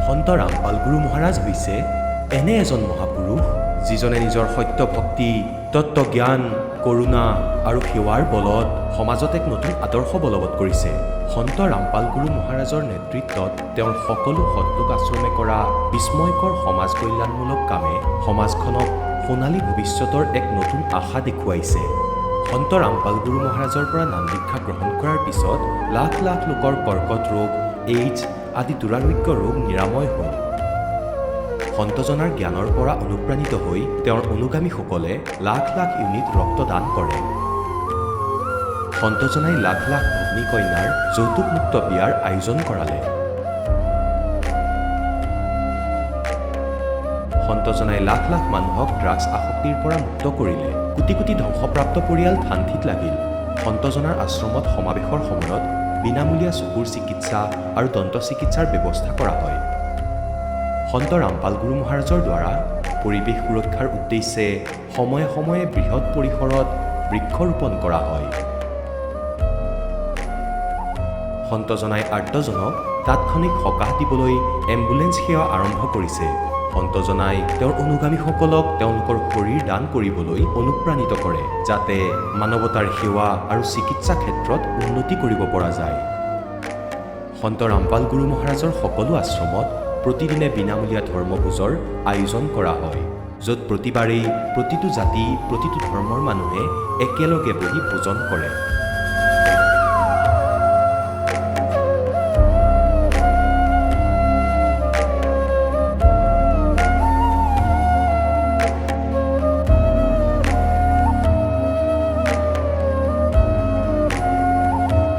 সন্ত ৰামপাল গুৰু মহাৰাজ হৈছে এনে এজন মহাপুৰুষ যিজনে নিজৰ সত্য ভক্তি, তত্ত্বজ্ঞান, কৰোণা আৰু সেৱাৰ বলত সমাজত এক নতুন আদৰ্শ বলৱৎ কৰিছে। সন্ত ৰামপাল গুৰু মহাৰাজৰ নেতৃত্বত তেওঁৰ সকলো সৎলোক আশ্ৰমে কৰা বিস্ময়কৰ সমাজ কল্যাণমূলক কামে সমাজখনক সোণালী ভৱিষ্যতৰ এক নতুন আশা দেখুৱাইছে। সন্ত ৰামপাল গুৰু মহাৰাজৰ পৰা নাম দীক্ষা গ্ৰহণ কৰাৰ পিছত লাখ লাখ লোকৰ কৰ্কট ৰোগ, এইডছ আদি দুৰাৰোগ্য ৰোগ নিৰাময় হ'ল। সন্তজনাৰ জ্ঞানৰ পৰা অনুপ্ৰাণিত হৈ তেওঁৰ অনুগামীসকলে লাখ লাখ ইউনিট ৰক্তদান কৰে। সন্তজনাই লাখ লাখ ভগ্নী কন্যাৰ যৌতুকমুক্ত বিয়াৰ আয়োজন কৰালে। সন্তজনাই লাখ লাখ মানুহক ড্ৰাগছ আসক্তিৰ পৰা মুক্ত কৰিলে। কোটি কোটি ধ্বংসপ্ৰাপ্ত পৰিয়াল শান্তিত লাগিল। সন্তজনাৰ আশ্ৰমত সমাৱেশৰ সময়ত বিনামূলীয়া চকুৰ চিকিৎসা আৰু দন্ত চিকিৎসাৰ ব্যৱস্থা কৰা হয়। সন্ত ৰামপাল গুৰু মহাৰাজৰ দ্বাৰা পৰিৱেশ সুৰক্ষাৰ উদ্দেশ্যে সময়ে সময়ে বৃহৎ পৰিসৰত বৃক্ষৰোপণ কৰা হয়। সন্তজনাই আৰ্তজনক তাৎক্ষণিক সকাহ দিবলৈ এম্বুলেন্স সেৱা আৰম্ভ কৰিছে। সন্তজনাই তেওঁৰ অনুগামীসকলক তেওঁলোকৰ শৰীৰ দান কৰিবলৈ অনুপ্ৰাণিত কৰে, যাতে মানৱতাৰ সেৱা আৰু চিকিৎসা ক্ষেত্ৰত উন্নতি কৰিব পৰা যায়। সন্ত ৰামপাল গুৰু মহাৰাজৰ সকলো আশ্ৰমত প্ৰতিদিনে বিনামূলীয়া ধৰ্মভোজৰ আয়োজন কৰা হয়, য'ত প্ৰতিবাৰেই প্ৰতিটো জাতি, প্ৰতিটো ধৰ্মৰ মানুহে একেলগে বহি ভোজন কৰে।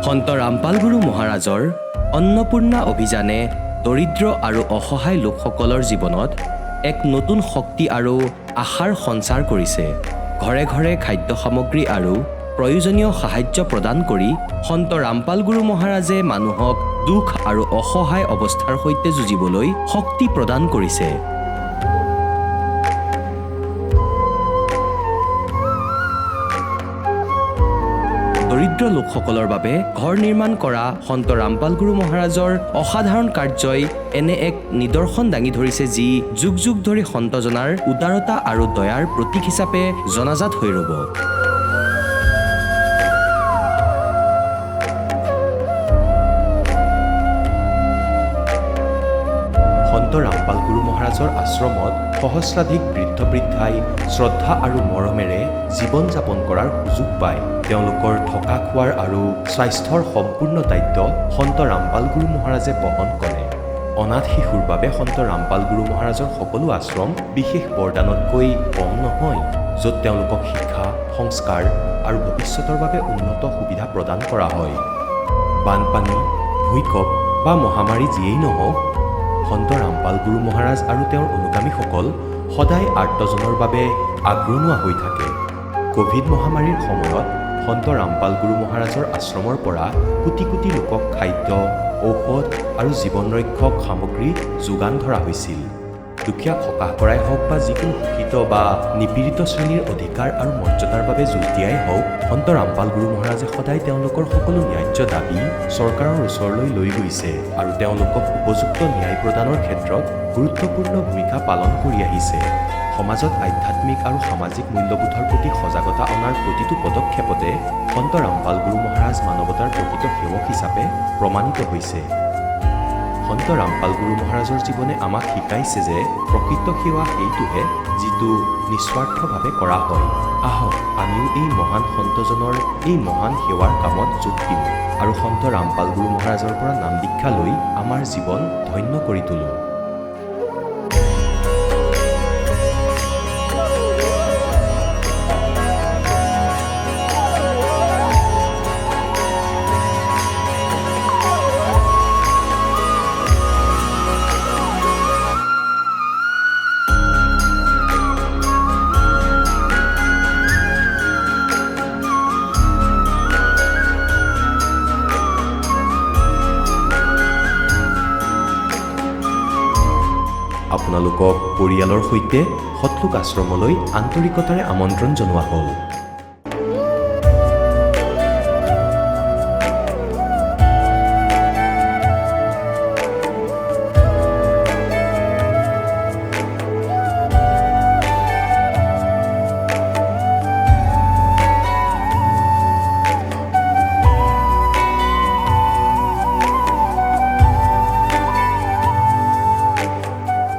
সন্ত ৰামপাল গুৰু মহাৰাজৰ অন্নপূৰ্ণা অভিযানে দৰিদ্ৰ আৰু অসহায় লোকসকলৰ জীৱনত এক নতুন শক্তি আৰু আশাৰ সঞ্চাৰ কৰিছে। ঘৰে ঘৰে খাদ্য সামগ্ৰী আৰু প্ৰয়োজনীয় সাহায্য প্ৰদান কৰি সন্ত ৰামপাল গুৰু মহাৰাজে মানুহক দুখ আৰু অসহায় অৱস্থাৰ সৈতে যুঁজিবলৈ শক্তি প্ৰদান কৰিছে। দৰিদ্ৰ লোকসকলৰ বাবে ঘৰ নিৰ্মাণ কৰা সন্ত ৰামপাল গুৰু মহাৰাজৰ অসাধাৰণ কাৰ্যই এনে এক নিদৰ্শন দাঙি ধৰিছে, যি যুগ যুগ ধৰি সন্তজনাৰ উদাৰতা আৰু দয়াৰ প্ৰতীক হিচাপে জনাজাত হৈ ৰ'ব। সন্ত ৰামপাল গুৰু মহাৰাজৰ আশ্ৰমত সহস্ৰাধিক বৃদ্ধ বৃদ্ধাই শ্ৰদ্ধা আৰু মৰমেৰে জীৱন যাপন কৰাৰ সুযোগ পায়। তেওঁলোকৰ থকা খোৱাৰ আৰু স্বাস্থ্যৰ সম্পূৰ্ণ দায়িত্ব সন্ত ৰামপাল গুৰু মহাৰাজে বহন কৰে। অনাথ শিশুৰ বাবে সন্ত ৰামপাল গুৰু মহাৰাজৰ সকলো আশ্ৰম বিশেষ বৰদানতকৈ কম নহয়, য'ত তেওঁলোকক শিক্ষা, সংস্কাৰ আৰু ভৱিষ্যতৰ বাবে উন্নত সুবিধা প্ৰদান কৰা হয়। বানপানী, ভূঁইকঁপ বা মহামাৰী যিয়েই নহওক, সন্ত ৰামপাল গুৰু মহাৰাজ আৰু তেওঁৰ অনুগামীসকল সদায় আৰ্তজনৰ বাবে আগৰণুৱা হৈ থাকে। ক'ভিড মহামাৰীৰ সময়ত সন্ত ৰামপাল গুৰু মহাৰাজৰ আশ্ৰমৰ পৰা কোটি কোটি লোকক খাদ্য, ঔষধ আৰু জীৱন ৰক্ষক সামগ্ৰী যোগান ধৰা হৈছিল। দুখীয়াক সকাহ কৰাই হওক বা যিকোনো শোষিত বা নিপীড়িত শ্ৰেণীৰ অধিকাৰ আৰু মৰ্যাদাৰ বাবে যুঁজ দিয়াই হওক, সন্ত ৰামপাল গুৰু মহাৰাজে সদায় তেওঁলোকৰ সকলো ন্যায্য দাবী চৰকাৰৰ ওচৰলৈ লৈ গৈছে আৰু তেওঁলোকক উপযুক্ত ন্যায় প্ৰদানৰ ক্ষেত্ৰত গুৰুত্বপূৰ্ণ ভূমিকা পালন কৰি আহিছে। সমাজত আধ্যাত্মিক আৰু সামাজিক মূল্যবোধৰ প্ৰতি সজাগতা অনাৰ প্ৰতিটো পদক্ষেপতে সন্ত ৰামপাল গুৰু মহাৰাজ মানৱতাৰ প্ৰকৃত সেৱক হিচাপে প্ৰমাণিত হৈছে। সন্ত ৰামপাল গুৰু মহাৰাজৰ জীৱনে আমাক শিকাইছে যে প্ৰকৃত সেৱা সেইটোহে যিটো নিস্বাৰ্থভাৱে কৰা হয়। আহক আমিও এই মহান সন্তজনৰ এই মহান সেৱাৰ কামত যোগ দিওঁ আৰু সন্ত ৰামপাল গুৰু মহাৰাজৰ পৰা নাম দীক্ষা লৈ আমাৰ জীৱন ধন্য কৰি তোলোঁ। আপোনালোকক পৰিয়ালৰ সৈতে সৎলোক আশ্ৰমলৈ আন্তৰিকতাৰে আমন্ত্ৰণ জনোৱা হ'ল।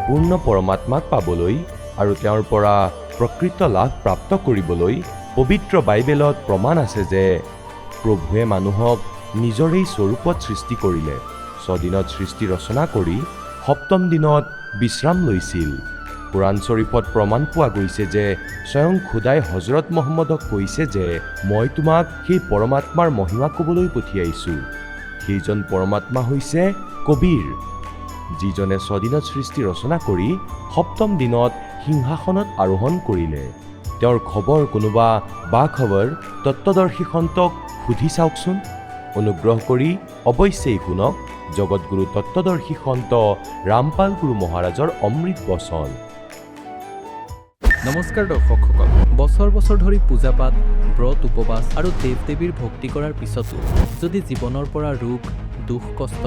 পূৰ্ণ পৰমাত্মাক পাবলৈ আৰু তেওঁৰ পৰা প্ৰকৃত লাভ প্ৰাপ্ত কৰিবলৈ পবিত্ৰ বাইবেলত প্ৰমাণ আছে যে প্ৰভুৱে মানুহক নিজৰেই স্বৰূপত সৃষ্টি কৰিলে, 6 দিনত সৃষ্টি ৰচনা কৰি 7ম দিনত বিশ্ৰাম লৈছিল। কোৰাণ শ্বৰীফত প্ৰমাণ পোৱা গৈছে যে স্বয়ং খুদাই হজৰত মহম্মদক কৈছে যে মই তোমাক সেই পৰমাত্মাৰ মহিমা ক'বলৈ পঠিয়াইছোঁ। সেইজন পৰমাত্মা হৈছে কবীৰ, যিজনে 6 দিনত সৃষ্টি ৰচনা কৰি 7ম দিনত সিংহাসনত আৰোহণ কৰিলে। তেওঁৰ খবৰ কোনোবা বাখবৰ তত্ত্বদৰ্শী সন্তক সুধি চাওকচোন। অনুগ্ৰহ কৰি অৱশ্যেই শুনক জগতগুৰু তত্ত্বদৰ্শী সন্ত ৰামপাল গুৰু মহাৰাজৰ অমৃত বচন। নমস্কাৰ দৰ্শকসকল, বছৰ বছৰ ধৰি পূজা পাঠ, ব্ৰত উপবাস আৰু দেৱ দেৱীৰ ভক্তি কৰাৰ পিছতো যদি জীৱনৰ পৰা ৰোগ, দুখ, কষ্ট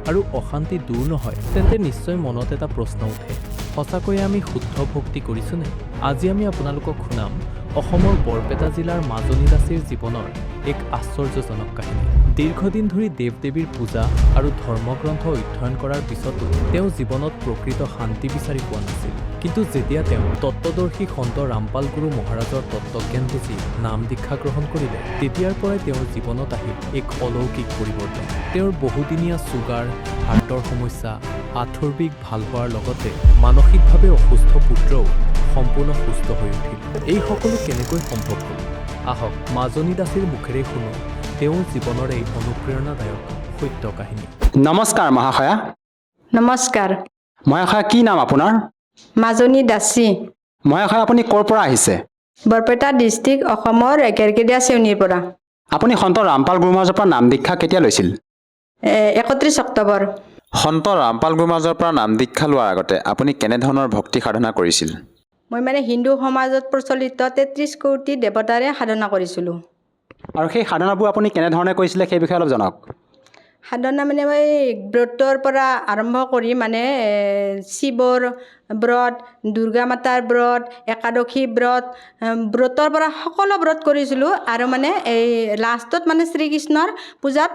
আৰু অশান্তি দূৰ নহয়, তেন্তে নিশ্চয় মনত এটা প্ৰশ্ন উঠে, সঁচাকৈয়ে আমি শুদ্ধ ভক্তি কৰিছোঁনে? আজি আমি আপোনালোকক শুনাম অসমৰ বৰপেটা জিলাৰ মাজনী দাসীৰ জীৱনৰ এক আশ্চৰ্যজনক কাহিনী। দীৰ্ঘদিন ধৰি দেৱ দেৱীৰ পূজা আৰু ধৰ্মগ্ৰন্থ অধ্যয়ন কৰাৰ পিছতো তেওঁ জীৱনত প্ৰকৃত শান্তি বিচাৰি পোৱা নাছিল। কিন্তু যেতিয়া তেওঁ তত্ত্বদৰ্শী সন্ত ৰামপাল গুৰু মহাৰাজৰ তত্ত্বজ্ঞান বুজি নাম দীক্ষা গ্ৰহণ কৰিলে, তেতিয়াৰ পৰাই তেওঁৰ জীৱনত আহিল এক অলৌকিক পৰিৱৰ্তন। তেওঁৰ বহুদিনীয়া চুগাৰ, হাৰ্টৰ সমস্যা, আঁঠুৰ বিষ ভাল হোৱাৰ লগতে মানসিকভাৱে অসুস্থ পুত্ৰও সম্পূৰ্ণ সুস্থ হৈ উঠিল। এই সকলো কেনেকৈ সম্ভৱ হ'ল? আহক মাজনী দাসীৰ মুখেৰে শুনো তেওঁৰ জীৱনৰ এই অনুপ্ৰেৰণাদায়ক সত্য কাহিনী। নমস্কাৰ মহাশয়া। নমস্কাৰ। মহাশয়া, কি নাম আপোনাৰ? মাজনী দাসী। মহাশয়া, আপুনি ক'ৰ পৰা আহিছে? বৰপেটা ডিষ্ট্ৰিক্ট, অসমৰ কেৰকেৰীয়া চেউনীৰ পৰা। আপুনি সন্ত ৰামপাল গুৰু মহাৰাজৰ পৰা নাম দীক্ষা কেতিয়া লৈছিল? 31 অক্টোবৰ। সন্ত ৰামপাল গুৰু মহাৰাজৰ পৰা নাম দীক্ষা লোৱাৰ আগতে আপুনি কেনেধৰণৰ ভক্তি সাধনা কৰিছিল? মই হিন্দু সমাজত প্ৰচলিত 33 কোটি দেৱতাৰে সাধনা কৰিছিলোঁ। আৰু সেই সাধনাবোৰ আপুনি কেনেধৰণে কৰিছিলে সেই বিষয়ে অলপ জনাওক। সাধনা মই ব্ৰতৰ পৰা আৰম্ভ কৰি শিৱৰ ব্ৰত, দুৰ্গা মাতাৰ ব্ৰত, একাদশী ব্ৰত, ব্ৰতৰ পৰা সকলো ব্ৰত কৰিছিলোঁ। আৰু এই লাষ্টত শ্ৰীকৃষ্ণৰ পূজাত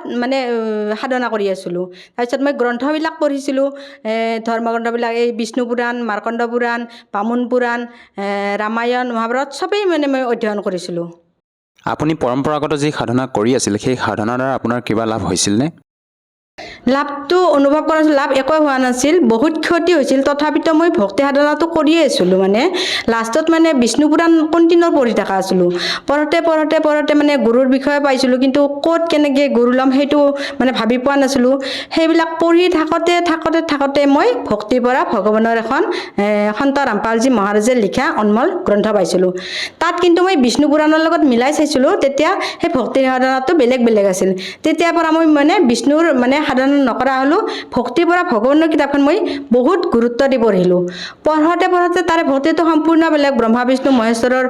সাধনা কৰি আছিলোঁ। তাৰপিছত মই গ্ৰন্থবিলাক পঢ়িছিলোঁ, ধৰ্মগ্ৰন্থবিলাক, এই বিষ্ণু পুৰাণ, মাৰ্কণ্ড পুৰাণ, বামুণ পুৰাণ, ৰামায়ণ, মহাভাৰত চবেই মই অধ্যয়ন কৰিছিলোঁ। আপুনি পৰম্পৰাগত যি সাধনা কৰি আছিল, সেই সাধনাৰ দ্বাৰা আপোনাৰ কিবা লাভ হৈছিলনে? লাভটো অনুভৱ কৰা নাছিল, লাভ একোৱে হোৱা নাছিল, বহুত ক্ষতি হৈছিল। তথাপিতো মই ভক্তি সাধনাটো কৰিয়ে আছিলোঁ। লাষ্টত বিষ্ণু পুৰাণ কণ্টিনিউ পঢ়ি থকা আছিলোঁ। পঢ়োঁতে পঢ়োঁতে পঢ়োঁতে গুৰুৰ বিষয়ে পাইছিলোঁ, কিন্তু ক'ত কেনেকৈ গুৰু ল'ম সেইটো ভাবি পোৱা নাছিলোঁ। সেইবিলাক পঢ়ি থাকোঁতে থাকোঁতে থাকোঁতে মই ভক্তিৰ পৰা ভগৱানৰ এখন সন্ত ৰামপালজী মহাৰাজে লিখা অনমল গ্ৰন্থ পাইছিলোঁ। তাত কিন্তু মই বিষ্ণু পুৰাণৰ লগত মিলাই চাইছিলোঁ। তেতিয়া সেই ভক্তি সাধনাটো বেলেগ বেলেগ আছিল। তেতিয়াৰ পৰা মই বিষ্ণুৰ সাধনা নকৰা হ'লোঁ, ভক্তিৰ পৰা ভগৱানৰ কিতাপখন মই বহুত গুৰুত্ব দি পঢ়িলোঁ। পঢ়োঁতে পঢ়োঁতে তাৰে ভক্তিটো সম্পূৰ্ণ বেলেগ। ব্ৰহ্মা বিষ্ণু মহেশ্বৰৰ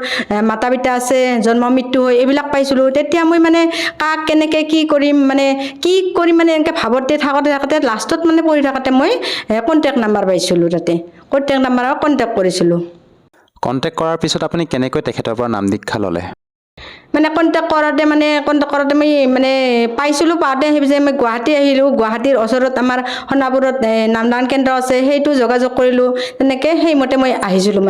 মাতা পিতা আছে, জন্ম মৃত্যু হয়, এইবিলাক পাইছিলোঁ। তেতিয়া মই কাক কেনেকৈ কি কৰিম এনেকৈ ভাবতে থাকোঁতে থাকোঁতে লাষ্টত পঢ়ি থাকোঁতে মই কণ্টেক্ট নাম্বাৰ পাইছিলোঁ। তাতে কণ্টেক্ট নাম্বাৰত কণ্টেক্ট কৰিছিলোঁ। কণ্টেক্ট কৰাৰ পিছত আপুনি কেনেকৈ তেখেতৰ পৰা নাম দীক্ষা ল'লে? কণ্টেক্ট কৰোঁতে মই পাইছিলোঁ। পাওঁতে সেই মই গুৱাহাটী আহিলোঁ। গুৱাহাটীৰ ওচৰত আমাৰ সোণাপুৰত নামদান কেন্দ্ৰ আছে, সেইটো যোগাযোগ কৰিলোঁ। তেনেকৈ সেইমতে মই আহিছিলোঁ।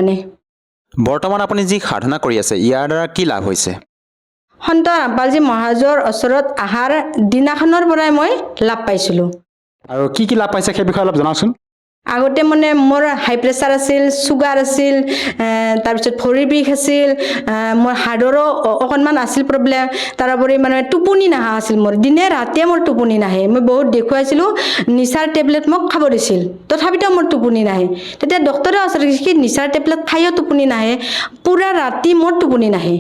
বৰ্তমান আপুনি যি সাধনা কৰি আছে, ইয়াৰ দ্বাৰা কি লাভ হৈছে? সন্ত ৰামপালজী মহাৰাজৰ ওচৰত অহাৰ দিনাখনৰ পৰাই মই লাভ পাইছিলোঁ। আৰু কি কি লাভ পাইছে সেই বিষয়ে অলপ জনাওকচোন। আগতে মোৰ হাই প্ৰেছাৰ আছিল, চুগাৰ আছিল, তাৰপিছত ভৰিৰ বিষ আছিল, মোৰ হাৰ্টৰো অকণমান আছিল প্ৰব্লেম। তাৰোপৰি টোপনি নহা আছিল, মোৰ দিনে ৰাতিয়ে মোৰ টোপনি নাহে। মই বহুত দেখুৱাইছিলোঁ, নিচাৰ টেবলেট মোক খাব দিছিল, তথাপিতো মোৰ টোপনি নাহে। তেতিয়া ডক্টৰে ওচৰত কি নিচাৰ টেবলেট খায়ো টোপনি নাহে, পূৰা ৰাতি মোৰ টোপনি নাহে।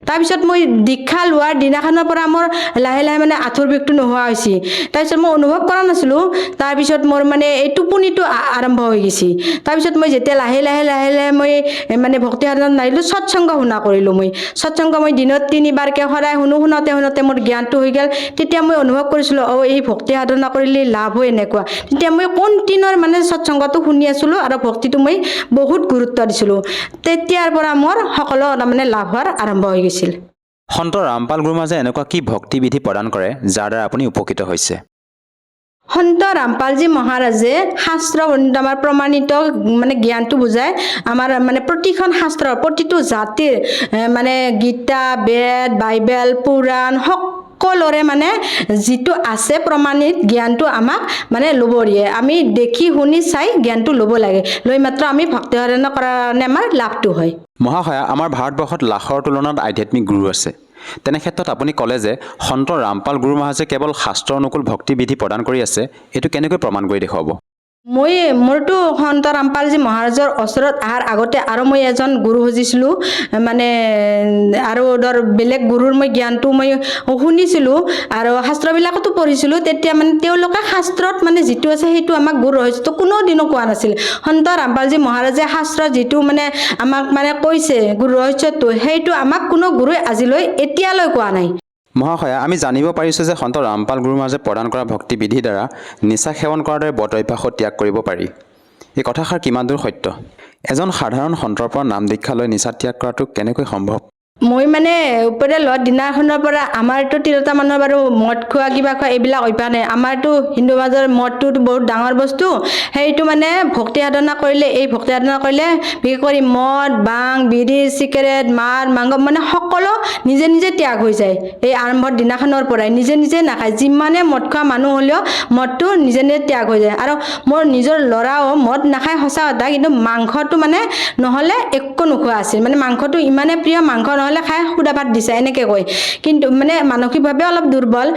তাৰপিছত মই দীক্ষা লোৱাৰ দিনাখনৰ পৰা মোৰ লাহে লাহে আঁঠুৰ বিষটো নোহোৱা হৈছে। তাৰপিছত মই অনুভৱ কৰা নাছিলোঁ। তাৰপিছত মোৰ এই টোপনিটো আৰম্ভ হৈ গৈছে। তাৰপিছত মই যেতিয়া লাহে লাহে লাহে লাহে মই ভক্তি সাধনাত নাহিলোঁ, সৎসংগ শুনা কৰিলোঁ। মই সৎসংগ দিনত 3 বাৰকৈ সদায় শুনোতে শুনোতে মোৰ জ্ঞানটো হৈ গ'ল। তেতিয়া মই অনুভৱ কৰিছিলোঁ, এই ভক্তি সাধনা কৰিলে লাভ হয় এনেকুৱা। তেতিয়া মই কণ্টিনিউ সৎসংগটো শুনি আছিলোঁ আৰু ভক্তিটো মই বহুত গুৰুত্ব দিছিলোঁ। তেতিয়াৰ পৰা মোৰ সকলো লাভ হোৱাৰ আৰম্ভ হৈ গৈছিল। সন্ত ৰামপাল গুৰু মহাৰাজে এনেকুৱা কি ভক্তি বিধি প্ৰদান কৰে যাৰ দ্বাৰা আপুনি উপকৃত হৈছে? সন্ত ৰামপালজী মহাৰাজে শাস্ত্ৰ বৰ্ণিত আমাৰ প্ৰমাণিত মানে জ্ঞানটো বুজায় আমাৰ মানে প্ৰতিখন শাস্ত্ৰ প্ৰতিটো জাতিৰ মানে গীতা বেদ বাইবেল পুৰাণ সকলোৰে মানে যিটো আছে প্ৰমাণিত জ্ঞানটো আমাক মানে ল'ব দিয়ে আমি দেখি শুনি চাই জ্ঞানটো ল'ব লাগে লৈ মাত্ৰ আমি ভক্তি সাধনা কৰাৰ কাৰণে আমাৰ লাভটো হয় মহাশয়া আমাৰ ভাৰতবৰ্ষত লাখৰ তুলনাত আধ্যাত্মিক গুৰু আছে তেনে ক্ষেত্ৰত আপুনি ক'লে যে সন্ত ৰামপাল গুৰু মহাৰাজে কেৱল শাস্ত্ৰ অনুকূল ভক্তি বিধি প্ৰদান কৰি আছে এইটো কেনেকৈ প্ৰমাণ কৰি দেখুৱাব মোৰতো সন্ত ৰামপালজী মহাৰাজৰ ওচৰত অহাৰ আগতে আৰু মই এজন গুৰু খুজিছিলোঁ মানে আৰু ধৰ বেলেগ গুৰুৰ মই জ্ঞানটো মই শুনিছিলোঁ আৰু শাস্ত্ৰবিলাকতো পঢ়িছিলোঁ তেতিয়া মানে তেওঁলোকে শাস্ত্ৰত মানে যিটো আছে সেইটো আমাক গুৰু ৰহস্যটো কোনো দিনো কোৱা নাছিল সন্ত ৰামপালজী মহাৰাজে শাস্ত্ৰত যিটো মানে আমাক মানে কৈছে গুৰু ৰহস্যটো সেইটো আমাক কোনো গুৰুৱে আজিলৈ এতিয়ালৈ কোৱা নাই মহাশয়া আমি জানিব পাৰিছোঁ যে সন্ত ৰামপাল গুৰু মহাৰাজে প্ৰদান কৰা ভক্তি বিধিৰ দ্বাৰা নিচা সেৱন কৰাৰ দৰে বদ অভ্যাসো ত্যাগ কৰিব পাৰি এই কথাষাৰ কিমান দূৰ সত্য এজন সাধাৰণ সন্তৰ পৰা নাম দীক্ষা লৈ নিচা ত্যাগ কৰাটো কেনেকৈ সম্ভৱ মই মানে ওপৰে লোৱা দিনাখনৰ পৰা আমাৰতো তিৰোতা মানুহৰ বাৰু মদ খোৱা কিবা খোৱা এইবিলাক অভ্যাস নাই আমাৰতো হিন্দু সমাজৰ মদটো বহুত ডাঙৰ বস্তু সেইটো মানে ভক্তি সাধনা কৰিলে এই ভক্তি সাধনা কৰিলে বিশেষ কৰি মদ বাং বিড়ি চিগাৰেট মাছ মাংস মানে সকলো নিজে নিজে ত্যাগ হৈ যায় এই আৰম্ভৰ দিনাখনৰ পৰাই নিজে নিজে নাখায় যিমানে মদ খোৱা মানুহ হ'লেও মদটো নিজে নিজে ত্যাগ হৈ যায় আৰু মোৰ নিজৰ ল'ৰাও মদ নাখায় সঁচা কথা কিন্তু মাংসটো মানে নহ'লে একো নোখোৱা আছিল মানে মাংসটো ইমানে প্ৰিয় মাংস নহ'লে খাই সুদা ভাত দিছে এনেকৈ কয় কিন্তু মানে মানসিকভাৱে অলপ দুৰ্বল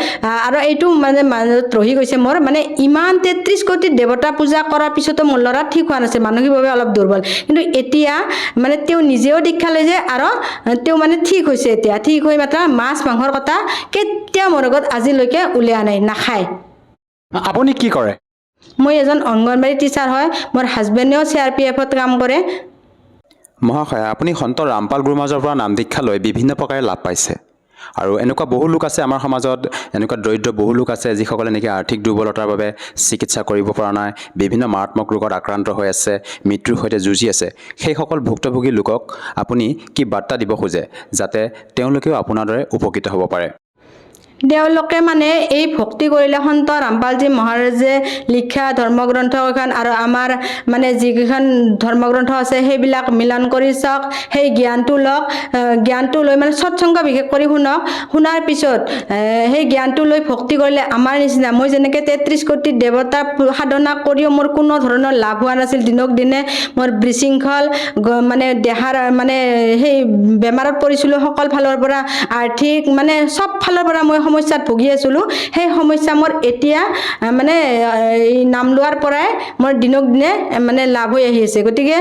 আৰু এইটো মানে মাজত ৰহি গৈছে মোৰ মানে ইমান ৩৩ কোটি দেৱতা পূজা কৰাৰ পিছতো মোৰ ল'ৰা ঠিক হোৱা নাছিল মানসিকভাৱে অলপ দুৰ্বল কিন্তু এতিয়া মানে তেওঁ নিজেও দীক্ষা লৈছে আৰু তেওঁ মানে ঠিক হৈছে এতিয়া ঠিক হৈ মাত্ৰ মাছ মাংসৰ কথা কেতিয়াও মোৰ আগত আজিলৈকে উলিওৱা নাই নাখায় আপুনি কি কৰে মই এজন অংগনবাড়ী টিচাৰ হয় মোৰ হাজবেণ্ডেও CRPFত কাম কৰে মহাশয়া আপুনি সন্ত ৰামপাল গুৰু মহাৰাজৰ পৰা নাম দীক্ষা লৈ বিভিন্ন প্ৰকাৰে লাভ পাইছে আৰু এনেকুৱা বহু লোক আছে আমাৰ সমাজত এনেকুৱা দৰিদ্ৰ বহু লোক আছে যিসকলে নেকি আৰ্থিক দুৰ্বলতাৰ বাবে চিকিৎসা কৰিব পৰা নাই বিভিন্ন মাৰাত্মক ৰোগত আক্ৰান্ত হৈ আছে মৃত্যুৰ সৈতে যুঁজি আছে সেইসকল ভুক্তভোগী লোকক আপুনি কি বাৰ্তা দিব খোজে যাতে তেওঁলোকেও আপোনাৰ দৰে উপকৃত হ'ব পাৰে তেওঁলোকে মানে এই ভক্তি কৰিলে সন্ত ৰামপালজী মহাৰাজে লিখা ধৰ্মগ্ৰন্থ এখন আৰু আমাৰ মানে যিকেইখন ধৰ্মগ্ৰন্থ আছে সেইবিলাক মিলন কৰি চাওক সেই জ্ঞানটো লওক জ্ঞানটো লৈ মানে সৎসংগ বিশেষ কৰি শুনক শুনাৰ পিছত সেই জ্ঞানটো লৈ ভক্তি কৰিলে আমাৰ নিচিনা মই যেনেকৈ ৩৩ কোটি দেৱতা সাধনা কৰিও মোৰ কোনো ধৰণৰ লাভ হোৱা নাছিল দিনক দিনে মোৰ বিশৃংখল মানে দেহাৰ মানে সেই বেমাৰত পৰিছিলোঁ সকল ফালৰ পৰা আৰ্থিক মানে সব ফালৰ পৰা মই সমস্যাত ভুগি আছিলোঁ সেই সমস্যা মোৰ এতিয়া মানে এই নাম লোৱাৰ পৰাই মোৰ দিনক দিনে মানে লাভ হৈ আহি আছে গতিকে